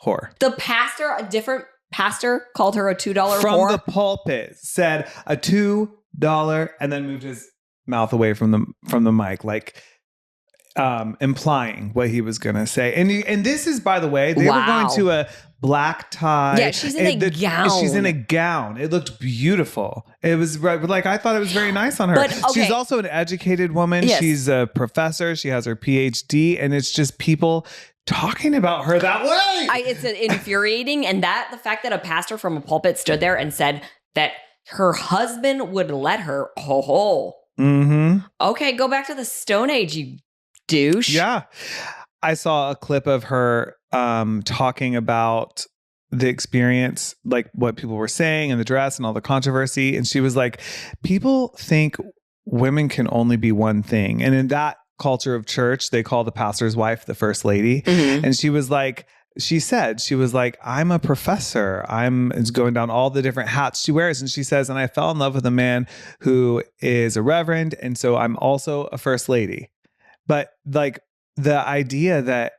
[SPEAKER 1] whore?
[SPEAKER 2] The pastor, a different pastor, called her a $2
[SPEAKER 1] From
[SPEAKER 2] whore.
[SPEAKER 1] the pulpit said a $2, and then moved his mouth away from the mic, like implying what he was gonna say. And this is, by the way, they were going to a black tie.
[SPEAKER 2] Yeah, she's in a gown.
[SPEAKER 1] She's in a gown. It looked beautiful. It was like, I thought it was very nice on her.
[SPEAKER 2] But, okay.
[SPEAKER 1] She's also an educated woman.
[SPEAKER 2] Yes.
[SPEAKER 1] She's a professor. She has her PhD, and it's just people talking about her that way.
[SPEAKER 2] It's infuriating. And the fact that a pastor from a pulpit stood there and said that her husband would let her, okay, go back to the Stone Age, you douche.
[SPEAKER 1] Yeah. I saw a clip of her talking about the experience, like what people were saying and the dress and all the controversy. And she was like, people think women can only be one thing. And in that culture of church, they call the pastor's wife the first lady. And she was like, I'm a professor. It's going down all the different hats she wears. And she says, and I fell in love with a man who is a reverend. And so I'm also a first lady. But like the idea that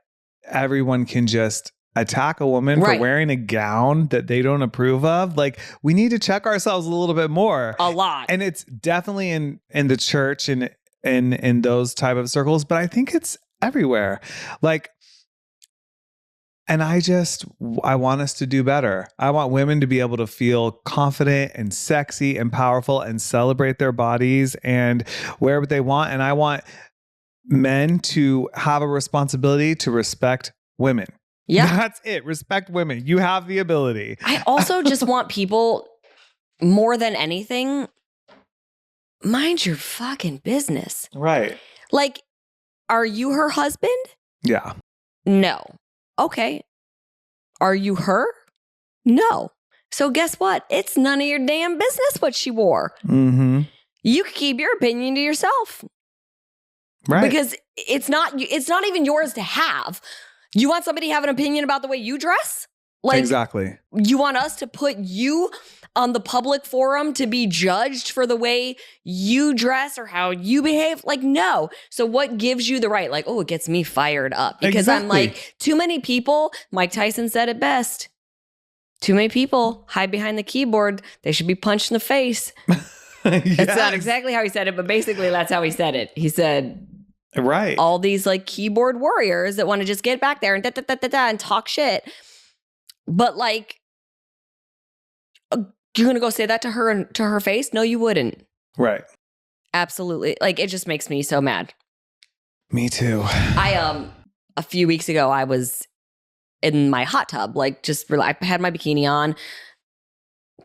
[SPEAKER 1] everyone can just attack a woman for wearing a gown that they don't approve of, like, we need to check ourselves a little bit more.
[SPEAKER 2] A lot.
[SPEAKER 1] And it's definitely in the church and in those type of circles, but I think it's everywhere. Like, and I want us to do better. I want women to be able to feel confident and sexy and powerful and celebrate their bodies and wear what they want. And I want men to have a responsibility to respect women.
[SPEAKER 2] Yeah.
[SPEAKER 1] That's it. Respect women. You have the ability.
[SPEAKER 2] I also just want people, more than anything, mind your fucking business.
[SPEAKER 1] Right.
[SPEAKER 2] Like, are you her husband?
[SPEAKER 1] Yeah.
[SPEAKER 2] No. Okay. Are you her? No. So guess what? It's none of your damn business what she wore.
[SPEAKER 1] Mm-hmm.
[SPEAKER 2] You can keep your opinion to yourself.
[SPEAKER 1] Right.
[SPEAKER 2] Because it's not even yours to have. You want somebody to have an opinion about the way you dress? Like,
[SPEAKER 1] exactly.
[SPEAKER 2] You want us to put you on the public forum to be judged for the way you dress or how you behave? Like, no. So what gives you the right? Like, oh, it gets me fired up. Because I'm like, too many people, Mike Tyson said it best. Too many people hide behind the keyboard. They should be punched in the face. It's not exactly how he said it, but basically that's how he said it. He said,
[SPEAKER 1] right,
[SPEAKER 2] all these like keyboard warriors that want to just get back there and and talk shit. But like, you're going to go say that to her and to her face? No, you wouldn't.
[SPEAKER 1] Right.
[SPEAKER 2] Absolutely. Like, it just makes me so mad.
[SPEAKER 1] Me too.
[SPEAKER 2] A few weeks ago, I was in my hot tub, like I had my bikini on,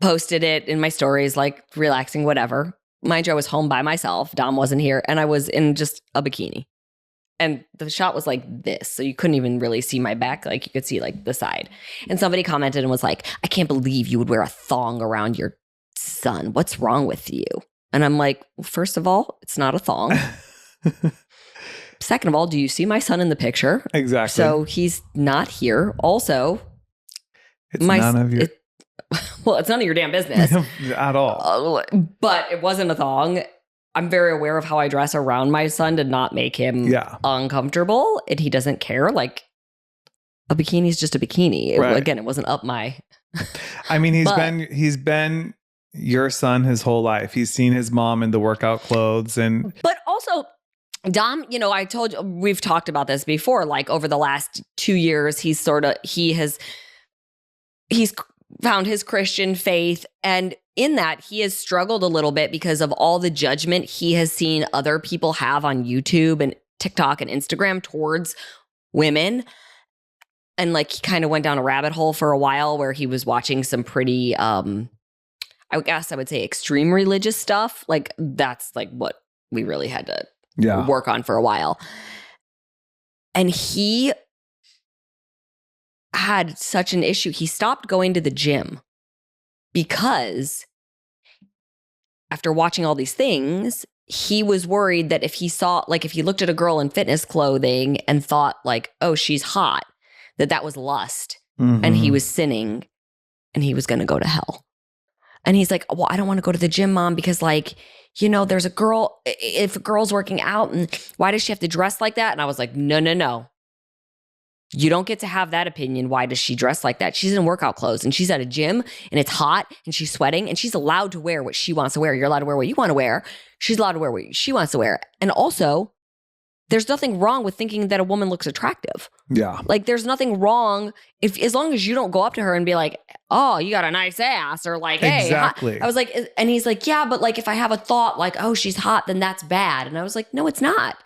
[SPEAKER 2] posted it in my stories, like relaxing, whatever. Mind you, I was home by myself. Dom wasn't here. And I was in just a bikini. And the shot was like this. So you couldn't even really see my back. Like you could see like the side. And somebody commented and was like, I can't believe you would wear a thong around your son. What's wrong with you? And I'm like, well, first of all, it's not a thong. Second of all, do you see my son in the picture?
[SPEAKER 1] Exactly.
[SPEAKER 2] So he's not here. Also,
[SPEAKER 1] it's none of your...
[SPEAKER 2] Well, it's none of your damn business.
[SPEAKER 1] At all.
[SPEAKER 2] But it wasn't a thong. I'm very aware of how I dress around my son to not make him uncomfortable. And he doesn't care. Like, a bikini is just a bikini.
[SPEAKER 1] Right.
[SPEAKER 2] Again, it wasn't up my...
[SPEAKER 1] I mean, he's been your son his whole life. He's seen his mom in the workout clothes. But
[SPEAKER 2] also... Dom, you know, I told you, we've talked about this before, like over the last 2 years, he has he's found his Christian faith. And in that, he has struggled a little bit because of all the judgment he has seen other people have on YouTube and TikTok and Instagram towards women. And like he kind of went down a rabbit hole for a while where he was watching some pretty, I guess I would say extreme religious stuff. Like that's like what we really had to work on for a while. And he had such an issue. He stopped going to the gym because after watching all these things, he was worried that if he saw, like if he looked at a girl in fitness clothing and thought like, oh, she's hot, that was lust and he was sinning and he was going to go to hell. And he's like, well, I don't want to go to the gym, Mom, because like, you know, there's a girl, if a girl's working out and why does she have to dress like that? And I was like, no. You don't get to have that opinion. Why does she dress like that? She's in workout clothes and she's at a gym and it's hot and she's sweating and she's allowed to wear what she wants to wear. You're allowed to wear what you want to wear. She's allowed to wear what she wants to wear. And also, there's nothing wrong with thinking that a woman looks attractive.
[SPEAKER 1] Yeah.
[SPEAKER 2] Like there's nothing wrong as long as you don't go up to her and be like, oh, you got a nice ass or like, hey.
[SPEAKER 1] Exactly.
[SPEAKER 2] I was like, and he's like, yeah, but like if I have a thought like, oh, she's hot, then that's bad. And I was like, no, it's not.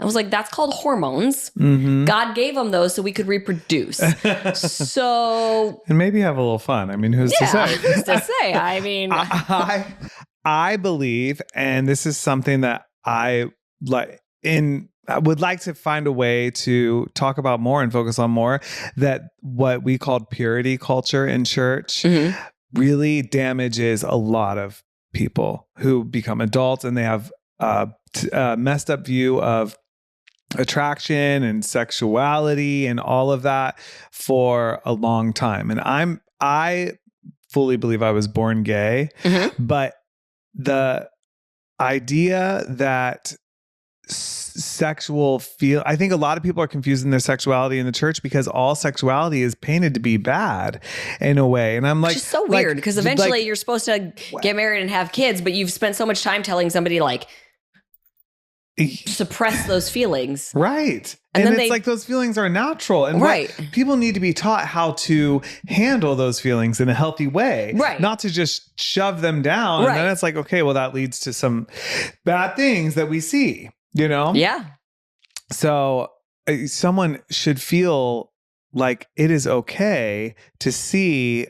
[SPEAKER 2] I was like, that's called hormones. God gave them those so we could reproduce. So.
[SPEAKER 1] And maybe have a little fun. I mean, who's to say?
[SPEAKER 2] Who's to say? I mean.
[SPEAKER 1] I believe, and this is something that I would like to find a way to talk about more and focus on more, that what we called purity culture in church really damages a lot of people who become adults and they have a messed up view of attraction and sexuality and all of that for a long time. And I fully believe I was born gay, but the idea that I think a lot of people are confusing their sexuality in the church because all sexuality is painted to be bad in a way. And I'm like,
[SPEAKER 2] it's just so weird because eventually you're supposed to get married and have kids, but you've spent so much time telling somebody like suppress those feelings.
[SPEAKER 1] Right. And then it's like those feelings are natural. And people need to be taught how to handle those feelings in a healthy way. Right. Not to just shove them down. Right. And then it's like, okay, well, that leads to some bad things that we see, you know?
[SPEAKER 2] Yeah.
[SPEAKER 1] So someone should feel like it is okay to see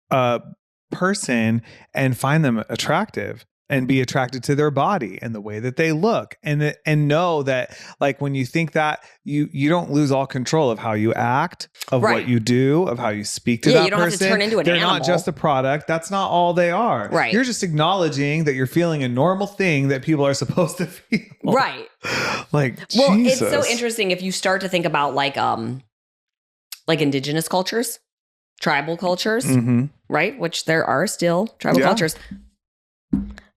[SPEAKER 1] a person and find them attractive and be attracted to their body and the way that they look and know that like when you think that you don't lose all control of how you act, of what you do, of how you speak to that person.
[SPEAKER 2] You don't have to turn into an animal.
[SPEAKER 1] They're not just a product. That's not all they are.
[SPEAKER 2] Right.
[SPEAKER 1] You're just acknowledging that you're feeling a normal thing that people are supposed to feel.
[SPEAKER 2] Right.
[SPEAKER 1] Like,
[SPEAKER 2] well,
[SPEAKER 1] Jesus.
[SPEAKER 2] It's so interesting if you start to think about like indigenous cultures, tribal cultures, right? Which there are still tribal cultures.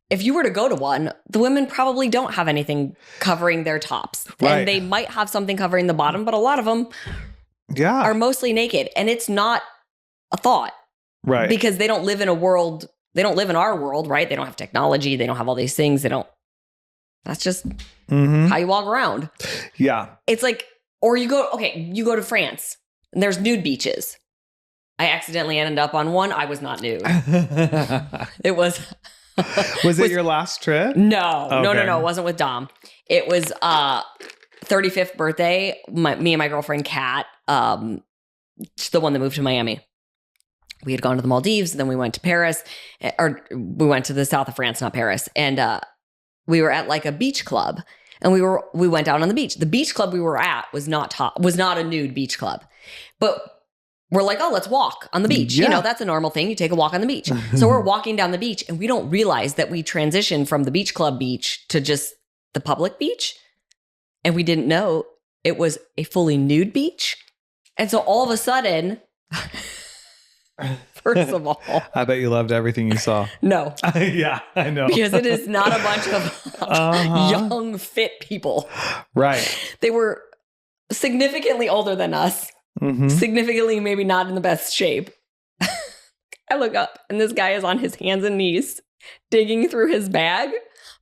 [SPEAKER 2] If you were to go to one, the women probably don't have anything covering their tops. Right. And they might have something covering the bottom, but a lot of them are mostly naked. And it's not a thought. Right. Because they don't live in our world, right? They don't have technology. They don't have all these things. That's just how you walk around.
[SPEAKER 1] Yeah.
[SPEAKER 2] It's like, or you go to France and there's nude beaches. I accidentally ended up on one. I was not nude. It was...
[SPEAKER 1] Was it your last trip?
[SPEAKER 2] No, okay. No. It wasn't with Dom. It was 35th birthday. Me and my girlfriend Kat, the one that moved to Miami. We had gone to the Maldives, and then we went to Paris, or we went to the south of France, not Paris. And we were at like a beach club, and we went out on the beach. The beach club we were at was not a nude beach club, but we're like, oh, let's walk on the beach. Yeah. You know, that's a normal thing. You take a walk on the beach. So we're walking down the beach and we don't realize that we transitioned from the beach club beach to just the public beach. And we didn't know it was a fully nude beach. And so all of a sudden, first of all,
[SPEAKER 1] I bet you loved everything you saw.
[SPEAKER 2] No.
[SPEAKER 1] Yeah, I know.
[SPEAKER 2] Because it is not a bunch of young, fit people.
[SPEAKER 1] Right.
[SPEAKER 2] They were significantly older than us. Significantly maybe not in the best shape. I look up and this guy is on his hands and knees digging through his bag,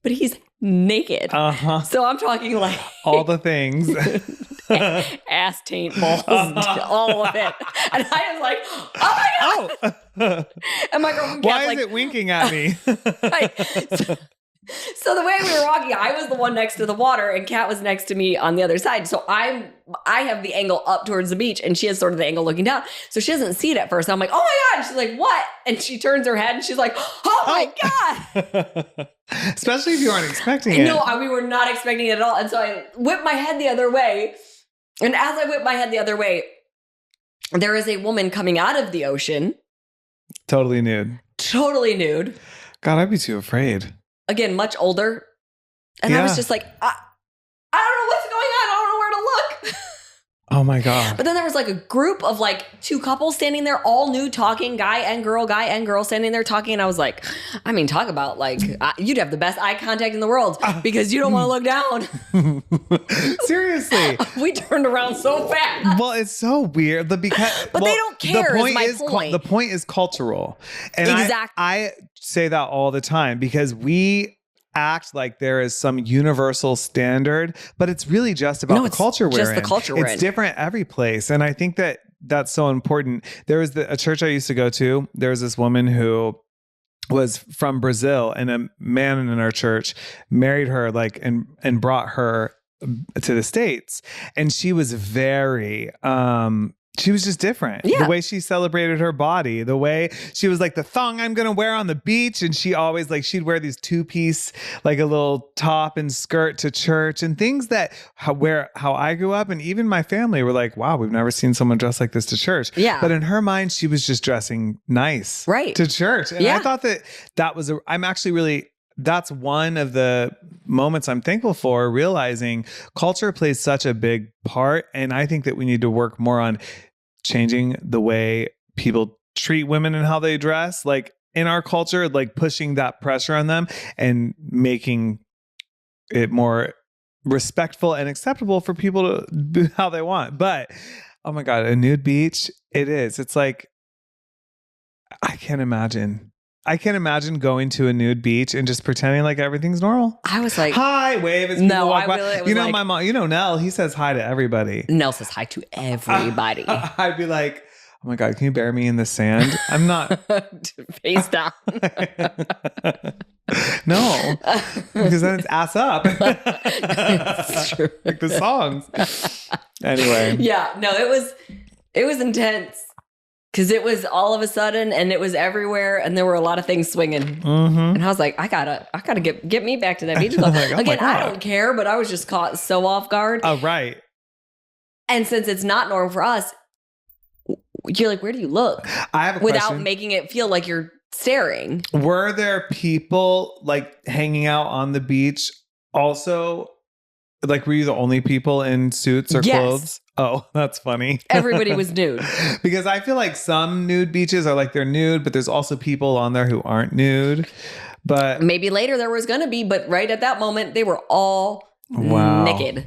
[SPEAKER 2] but he's naked. So I'm talking like
[SPEAKER 1] all the things.
[SPEAKER 2] ass, taint, balls, all of it. And I was like, oh my God.
[SPEAKER 1] Oh.
[SPEAKER 2] And my girlfriend
[SPEAKER 1] Why
[SPEAKER 2] Kat's
[SPEAKER 1] is
[SPEAKER 2] like,
[SPEAKER 1] it winking at me?
[SPEAKER 2] right. So the way we were walking, I was the one next to the water and Kat was next to me on the other side. So I have the angle up towards the beach and she has sort of the angle looking down. So she doesn't see it at first. I'm like, oh my God. She's like, what? And she turns her head and she's like, oh my God.
[SPEAKER 1] Especially if you aren't expecting it.
[SPEAKER 2] No, we were not expecting it at all. And so I whipped my head the other way. And as I whipped my head the other way, there is a woman coming out of the ocean.
[SPEAKER 1] Totally nude.
[SPEAKER 2] Totally nude.
[SPEAKER 1] God, I'd be too afraid.
[SPEAKER 2] Again, much older. And I was just like, I don't know what's going on. I don't know where to look.
[SPEAKER 1] Oh my God.
[SPEAKER 2] But then there was like a group of like two couples standing there, all nude, talking, guy and girl standing there talking. And I was like, I mean, talk about like, you'd have the best eye contact in the world because you don't want to look down.
[SPEAKER 1] Seriously.
[SPEAKER 2] We turned around so fast.
[SPEAKER 1] Well, it's so weird. But
[SPEAKER 2] they don't care is my point.
[SPEAKER 1] The point is cultural. And
[SPEAKER 2] Exactly.
[SPEAKER 1] I say that all the time because we act like there is some universal standard, but it's really just about the culture we're in.
[SPEAKER 2] Just the culture we're in.
[SPEAKER 1] It's different every place. And I think that that's so important. There was a church I used to go to. There was this woman who was from Brazil, and a man in our church married her and brought her to the States. And she was very, she was just different.
[SPEAKER 2] Yeah.
[SPEAKER 1] The way she celebrated her body, the way she was like the thong I'm going to wear on the beach. And she always she'd wear these 2-piece, like a little top and skirt to church and things that how I grew up. And even my family were like, wow, we've never seen someone dress like this to church.
[SPEAKER 2] Yeah.
[SPEAKER 1] But in her mind, she was just dressing nice to church. And I thought that was that's one of the moments I'm thankful for, realizing culture plays such a big part. And I think that we need to work more on changing the way people treat women and how they dress, like in our culture, like pushing that pressure on them and making it more respectful and acceptable for people to do how they want. But oh my God, a nude beach, it's like, I can't imagine going to a nude beach and just pretending like everything's normal.
[SPEAKER 2] I was like,
[SPEAKER 1] hi, wave as people walk by.
[SPEAKER 2] Really,
[SPEAKER 1] my mom, Nell, he says hi to everybody.
[SPEAKER 2] Nell says hi to everybody.
[SPEAKER 1] I'd be like, oh my God, can you bury me in the sand? I'm not.
[SPEAKER 2] Face down.
[SPEAKER 1] No, because then it's ass up.
[SPEAKER 2] It's true.
[SPEAKER 1] Like the songs. Anyway.
[SPEAKER 2] Yeah, no, it was intense. Because it was all of a sudden, and it was everywhere, and there were a lot of things swinging.
[SPEAKER 1] Mm-hmm.
[SPEAKER 2] And I was like, I gotta get me back to that beach club. Again, I don't care, but I was just caught so off guard.
[SPEAKER 1] Oh, right.
[SPEAKER 2] And since it's not normal for us, you're like, where do you look?
[SPEAKER 1] I have a
[SPEAKER 2] without
[SPEAKER 1] question.
[SPEAKER 2] making it feel like you're staring.
[SPEAKER 1] Were there people like hanging out on the beach also? Like, were you the only people in suits or clothes? Oh, that's funny.
[SPEAKER 2] Everybody was nude.
[SPEAKER 1] Because I feel like some nude beaches are like they're nude, but there's also people on there who aren't nude. But
[SPEAKER 2] maybe later there was going to be, but right at that moment, they were all naked.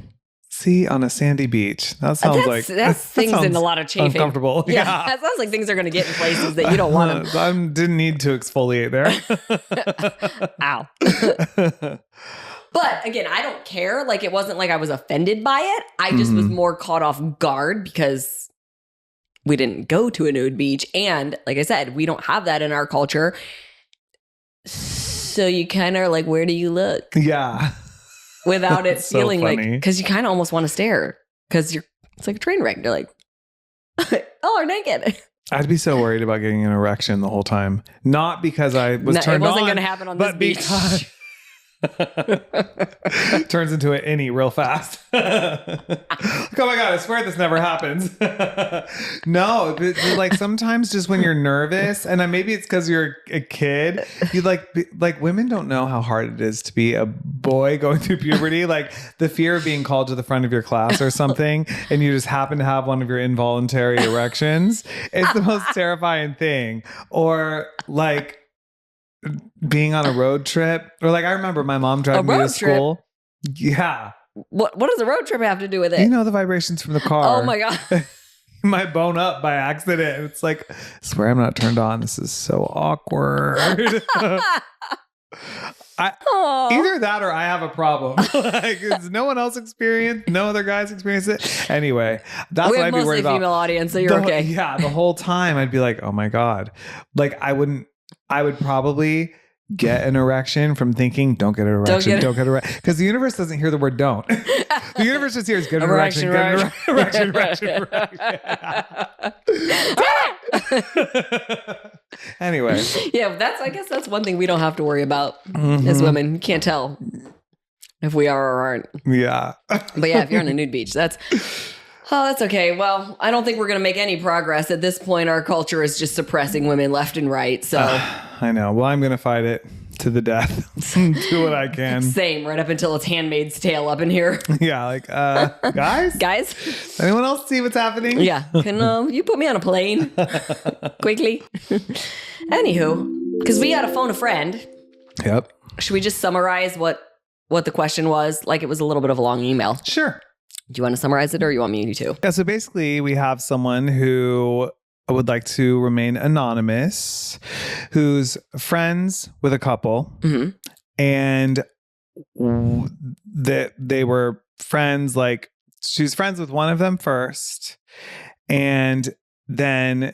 [SPEAKER 1] See, on a sandy beach. That sounds
[SPEAKER 2] that's things in a lot of chafing.
[SPEAKER 1] Uncomfortable.
[SPEAKER 2] Yeah. That sounds like things are going to get in places that you don't want them.
[SPEAKER 1] I didn't need to exfoliate there.
[SPEAKER 2] Ow. But again, I don't care. Like, it wasn't like I was offended by it. I just was more caught off guard because we didn't go to a nude beach. And like I said, we don't have that in our culture. So you kind of are like, where do you look?
[SPEAKER 1] Yeah.
[SPEAKER 2] Without it
[SPEAKER 1] so
[SPEAKER 2] feeling
[SPEAKER 1] funny.
[SPEAKER 2] like, because you kind of almost want to stare because it's like a train wreck. You're like, oh, we're naked.
[SPEAKER 1] I'd be so worried about getting an erection the whole time. Not because I was turned on.
[SPEAKER 2] It wasn't going to happen on this beach.
[SPEAKER 1] Because turns into an innie real fast. Oh my God, I swear this never happens. No, but like sometimes just when you're nervous, and maybe it's because you're a kid, you like women don't know how hard it is to be a boy going through puberty. Like the fear of being called to the front of your class or something, and you just happen to have one of your involuntary erections. It's the most terrifying thing. Or like being on a road trip, or like I remember my mom driving me to school. Yeah.
[SPEAKER 2] What does a road trip have to do with it?
[SPEAKER 1] You know, the vibrations from the car.
[SPEAKER 2] Oh my God.
[SPEAKER 1] You might bone up by accident. It's like, I swear I'm not turned on. This is so awkward.
[SPEAKER 2] Aw.
[SPEAKER 1] Either that or I have a problem. Like, is no one else experienced? No other guys experience it? Anyway, that's
[SPEAKER 2] We
[SPEAKER 1] what
[SPEAKER 2] have
[SPEAKER 1] I'd be
[SPEAKER 2] mostly
[SPEAKER 1] worried about.
[SPEAKER 2] female audience, so you're okay.
[SPEAKER 1] Yeah, the whole time I'd be like, oh my God. Like I would probably get an erection from thinking, don't get an erection, don't get an erection. Because the universe doesn't hear the word don't. The universe just hears get an erection, get an erection. Anyway.
[SPEAKER 2] Yeah, I guess that's one thing we don't have to worry about
[SPEAKER 1] Mm-hmm.
[SPEAKER 2] as women. You can't tell if we are or aren't.
[SPEAKER 1] Yeah.
[SPEAKER 2] But yeah, if you're on a nude beach, that's okay. Well, I don't think we're going to make any progress. At this point, our culture is just suppressing women left and right. So
[SPEAKER 1] I know. Well, I'm going to fight it to the death. Do what I can.
[SPEAKER 2] same, right up until it's Handmaid's Tale up in here.
[SPEAKER 1] Yeah, like, guys?
[SPEAKER 2] Guys?
[SPEAKER 1] Anyone else see what's happening?
[SPEAKER 2] Yeah. Can you put me on a plane quickly? Anywho, because we got to phone a friend.
[SPEAKER 1] Yep.
[SPEAKER 2] Should we just summarize what the question was? Like, it was a little bit of a long email.
[SPEAKER 1] Sure.
[SPEAKER 2] Do you want to summarize it or you want me to?
[SPEAKER 1] Yeah, so basically we have someone who would like to remain anonymous, who's friends with a couple,
[SPEAKER 2] Mm-hmm.
[SPEAKER 1] and that they were friends, like she was friends with one of them first, and then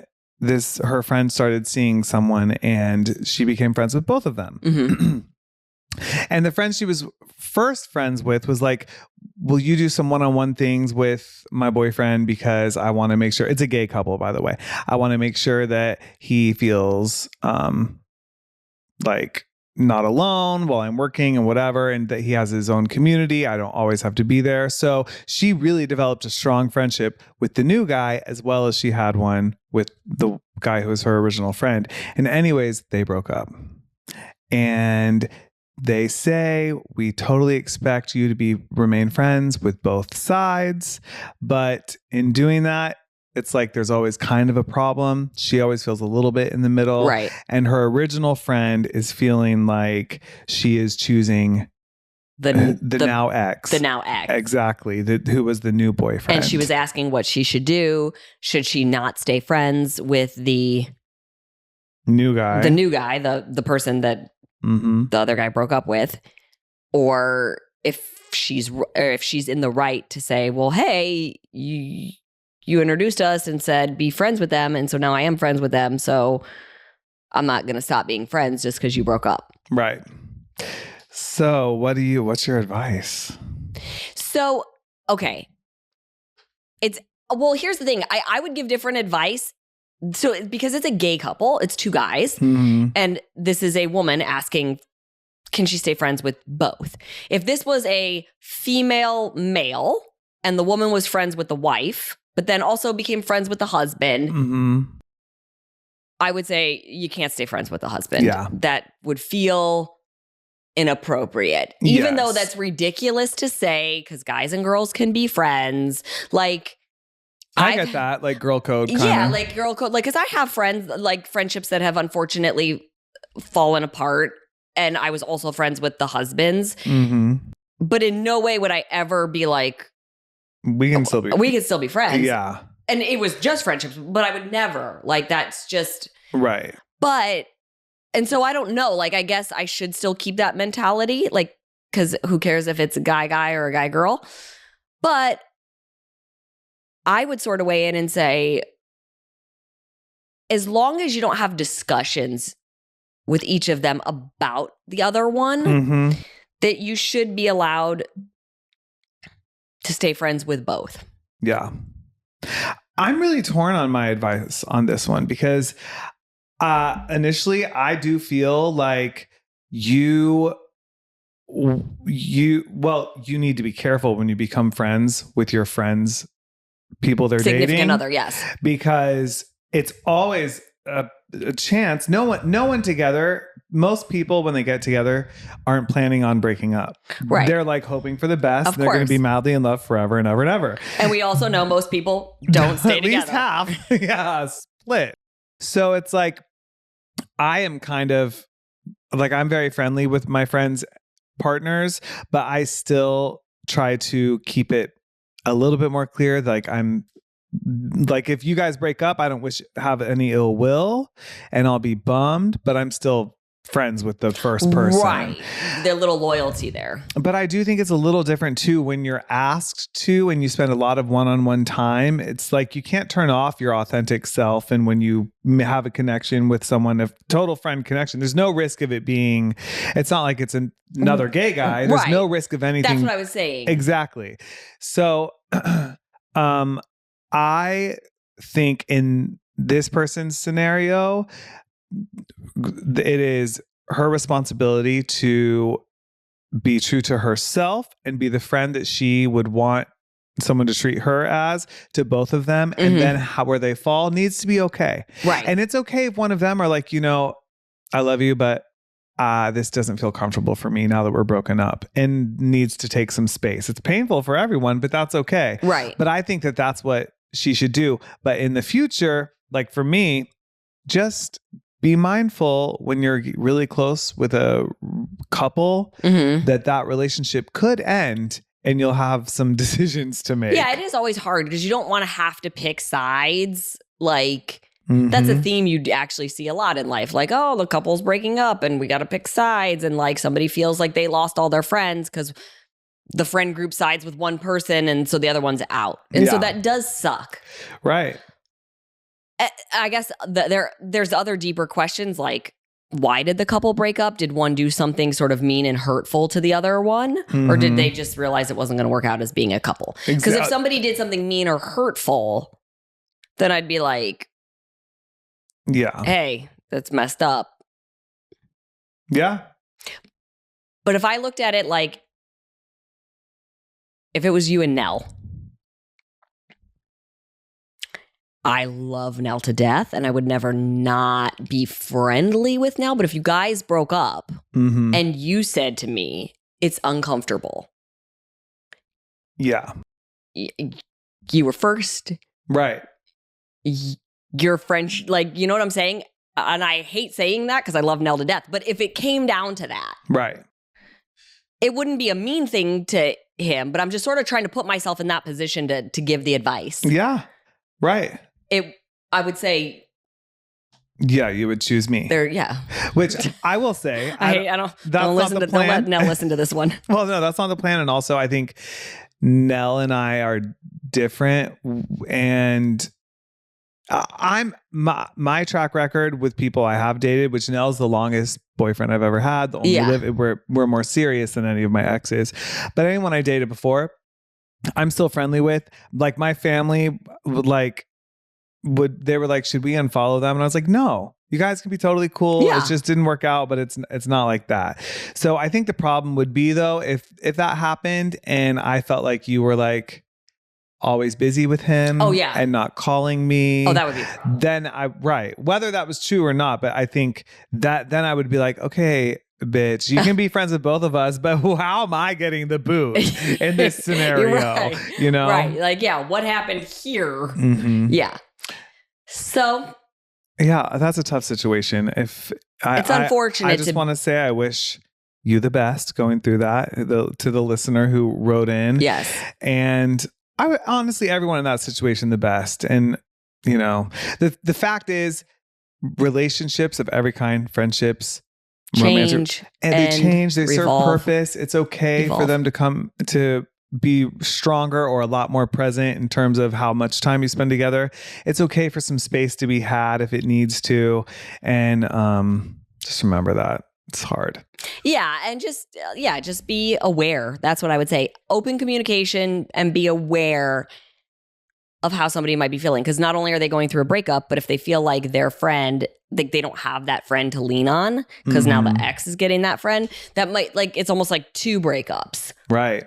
[SPEAKER 1] her friend started seeing someone and she became friends with both of them.
[SPEAKER 2] Mm-hmm.
[SPEAKER 1] And the friend she was first friends with was like, will you do some one-on-one things with my boyfriend? Because I want to make sure, it's a gay couple, by the way. I want to make sure that he feels like not alone while I'm working and whatever, and that he has his own community. I don't always have to be there. So she really developed a strong friendship with the new guy, as well as she had one with the guy who was her original friend. And anyways, they broke up. And they say, we totally expect you to remain friends with both sides. But in doing that, it's like there's always kind of a problem. She always feels a little bit in the middle.
[SPEAKER 2] Right.
[SPEAKER 1] And her original friend is feeling like she is choosing the now ex.
[SPEAKER 2] The now ex.
[SPEAKER 1] Exactly. Who was the new boyfriend.
[SPEAKER 2] And she was asking what she should do. Should she not stay friends with the
[SPEAKER 1] new guy?
[SPEAKER 2] The new guy, the person that
[SPEAKER 1] Mm-hmm.
[SPEAKER 2] the other guy broke up with, or if she's in the right to say, well, hey, you introduced us and said be friends with them, and so now I am friends with them, so I'm not going to stop being friends just because you broke up.
[SPEAKER 1] Right. So what's your advice?
[SPEAKER 2] So, okay. Here's the thing. I would give different advice. So because it's a gay couple, it's two guys,
[SPEAKER 1] Mm-hmm.
[SPEAKER 2] and this is a woman asking, can she stay friends with both? If this was a female male and the woman was friends with the wife, but then also became friends with the husband,
[SPEAKER 1] Mm-hmm.
[SPEAKER 2] I would say you can't stay friends with the husband.
[SPEAKER 1] Yeah.
[SPEAKER 2] That would feel inappropriate, even though
[SPEAKER 1] Yes.
[SPEAKER 2] that's ridiculous to say, because guys and girls can be friends. Like,
[SPEAKER 1] I get that, like girl code kind of.
[SPEAKER 2] yeah, like girl code. Like, because I have friendships that have unfortunately fallen apart, and I was also friends with the husbands.
[SPEAKER 1] Mm-hmm.
[SPEAKER 2] But in no way would I ever be like,
[SPEAKER 1] We can still be.
[SPEAKER 2] we can still be friends.
[SPEAKER 1] Yeah.
[SPEAKER 2] And it was just friendships, but I would never. Like, that's just.
[SPEAKER 1] Right.
[SPEAKER 2] But, and so I don't know. Like, I guess I should still keep that mentality. Like, because who cares if it's a guy or a guy girl? But I would sort of weigh in and say, as long as you don't have discussions with each of them about the other one,
[SPEAKER 1] Mm-hmm.
[SPEAKER 2] that you should be allowed to stay friends with both.
[SPEAKER 1] Yeah. I'm really torn on my advice on this one because initially I do feel like you need to be careful when you become friends with your friends, people they're
[SPEAKER 2] Significant
[SPEAKER 1] dating.
[SPEAKER 2] other, yes.
[SPEAKER 1] Because it's always a chance. No one together, most people when they get together aren't planning on breaking up.
[SPEAKER 2] Right.
[SPEAKER 1] They're like hoping for the best.
[SPEAKER 2] Of
[SPEAKER 1] They're going to
[SPEAKER 2] course.
[SPEAKER 1] be madly in love forever and ever and ever.
[SPEAKER 2] And we also know most people don't stay
[SPEAKER 1] At least
[SPEAKER 2] together.
[SPEAKER 1] half. Yeah, split. So it's like, I am kind of like, I'm very friendly with my friends' partners, but I still try to keep it a little bit more clear. Like like, if you guys break up, I don't have any ill will and I'll be bummed, but I'm still friends with the first person.
[SPEAKER 2] Right. Their little loyalty there.
[SPEAKER 1] But I do think it's a little different too when you're asked to and you spend a lot of one-on-one time. It's like you can't turn off your authentic self. And when you have a connection with someone, a total friend connection, there's no risk of it being, it's not like it's another gay guy. There's
[SPEAKER 2] Right.
[SPEAKER 1] no risk of anything.
[SPEAKER 2] That's what I was saying.
[SPEAKER 1] Exactly. So I think in this person's scenario, it is her responsibility to be true to herself and be the friend that she would want someone to treat her as to both of them. And then where they fall needs to be okay.
[SPEAKER 2] Right.
[SPEAKER 1] And it's okay if one of them are like, I love you, but this doesn't feel comfortable for me now that we're broken up and needs to take some space. It's painful for everyone, but that's okay.
[SPEAKER 2] Right.
[SPEAKER 1] But I think that that's what she should do. But in the future, like for me, just be mindful when you're really close with a couple that relationship could end and you'll have some decisions to make.
[SPEAKER 2] Yeah, it is always hard because you don't want to have to pick sides. Like, that's a theme you actually see a lot in life. Like, oh, the couple's breaking up and we got to pick sides. And like somebody feels like they lost all their friends because the friend group sides with one person and so the other one's out. And so that does suck.
[SPEAKER 1] Right.
[SPEAKER 2] I guess there's other deeper questions like, why did the couple break up? Did one do something sort of mean and hurtful to the other one? Or did they just realize it wasn't going to work out as being a couple? Because if somebody did something mean or hurtful, then I'd be like,
[SPEAKER 1] yeah,
[SPEAKER 2] hey, that's messed up.
[SPEAKER 1] Yeah.
[SPEAKER 2] But if I looked at it like, if it was you and Nell, I love Nell to death and I would never not be friendly with Nell. But if you guys broke up and you said to me, it's uncomfortable.
[SPEAKER 1] Yeah.
[SPEAKER 2] You were first.
[SPEAKER 1] Right.
[SPEAKER 2] Your friend, like, you know what I'm saying? And I hate saying that because I love Nell to death. But if it came down to that,
[SPEAKER 1] right,
[SPEAKER 2] it wouldn't be a mean thing to him. But I'm just sort of trying to put myself in that position to give the advice.
[SPEAKER 1] Yeah. Right.
[SPEAKER 2] I would say,
[SPEAKER 1] yeah, you would choose me.
[SPEAKER 2] Yeah.
[SPEAKER 1] Which I will say,
[SPEAKER 2] I don't listen to Don't let Nell listen to this one.
[SPEAKER 1] Well, no, that's not the plan. And also, I think Nell and I are different, and my track record with people I have dated, which Nell's the longest boyfriend I've ever had. The only we're more serious than any of my exes, but anyone I dated before, I'm still friendly with. Like my family they were like, should we unfollow them? And I was like, no, you guys can be totally cool.
[SPEAKER 2] Yeah.
[SPEAKER 1] It just didn't work out, but it's not like that. So I think the problem would be though, if that happened and I felt like you were like always busy with him and not calling me.
[SPEAKER 2] Oh, that would be.
[SPEAKER 1] Then whether that was true or not, but I think that then I would be like, okay, bitch, you can be friends with both of us, but how am I getting the boot in this scenario?
[SPEAKER 2] Right.
[SPEAKER 1] You know?
[SPEAKER 2] Right. Like, yeah, what happened here? Yeah. So.
[SPEAKER 1] Yeah, that's a tough situation. It's
[SPEAKER 2] unfortunate.
[SPEAKER 1] I just want to say I wish you the best going through that, to the listener who wrote in.
[SPEAKER 2] Yes.
[SPEAKER 1] And I would honestly, everyone in that situation, the best. And, the fact is relationships of every kind, friendships,
[SPEAKER 2] change.
[SPEAKER 1] And they change. They serve
[SPEAKER 2] revolve,
[SPEAKER 1] purpose. It's okay for them to come to be stronger or a lot more present in terms of how much time you spend together. It's okay for some space to be had if it needs to. And just remember that. It's hard.
[SPEAKER 2] Yeah. And just be aware. That's what I would say. Open communication and be aware of how somebody might be feeling. Because not only are they going through a breakup, but if they feel like their friend, they don't have that friend to lean on because now the ex is getting that friend, that might it's almost like two breakups.
[SPEAKER 1] Right.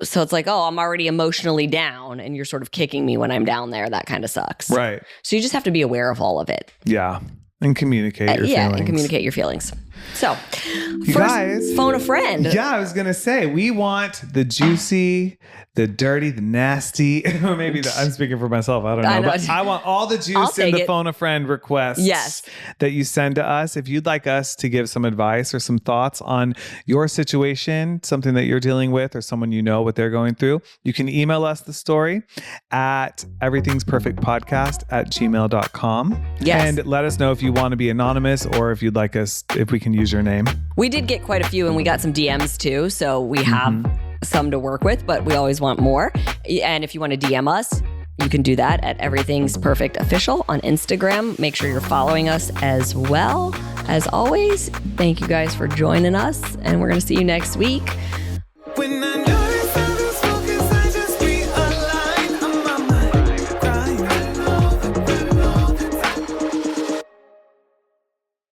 [SPEAKER 2] So it's like, oh, I'm already emotionally down and you're sort of kicking me when I'm down there. That kind of sucks.
[SPEAKER 1] Right.
[SPEAKER 2] So you just have to be aware of all of it.
[SPEAKER 1] Yeah. And communicate your feelings.
[SPEAKER 2] And communicate your feelings. So,
[SPEAKER 1] you guys,
[SPEAKER 2] phone a friend.
[SPEAKER 1] Yeah, I was going to say, we want the juicy, the dirty, the nasty, or maybe I'm speaking for myself. I don't know. But I want all the juice in the phone a friend requests that you send to us. If you'd like us to give some advice or some thoughts on your situation, something that you're dealing with, or someone you know what they're going through, you can email us the story at everythingsperfectpodcast@gmail.com.
[SPEAKER 2] Yes.
[SPEAKER 1] And let us know if you want to be anonymous or if you'd like us, if we can use your name.
[SPEAKER 2] We did get quite a few and we got some DMs too. So we have some to work with, but we always want more. And if you want to DM us, you can do that at Everything's Perfect Official on Instagram. Make sure you're following us as well. As always, thank you guys for joining us, and we're going to see you next week.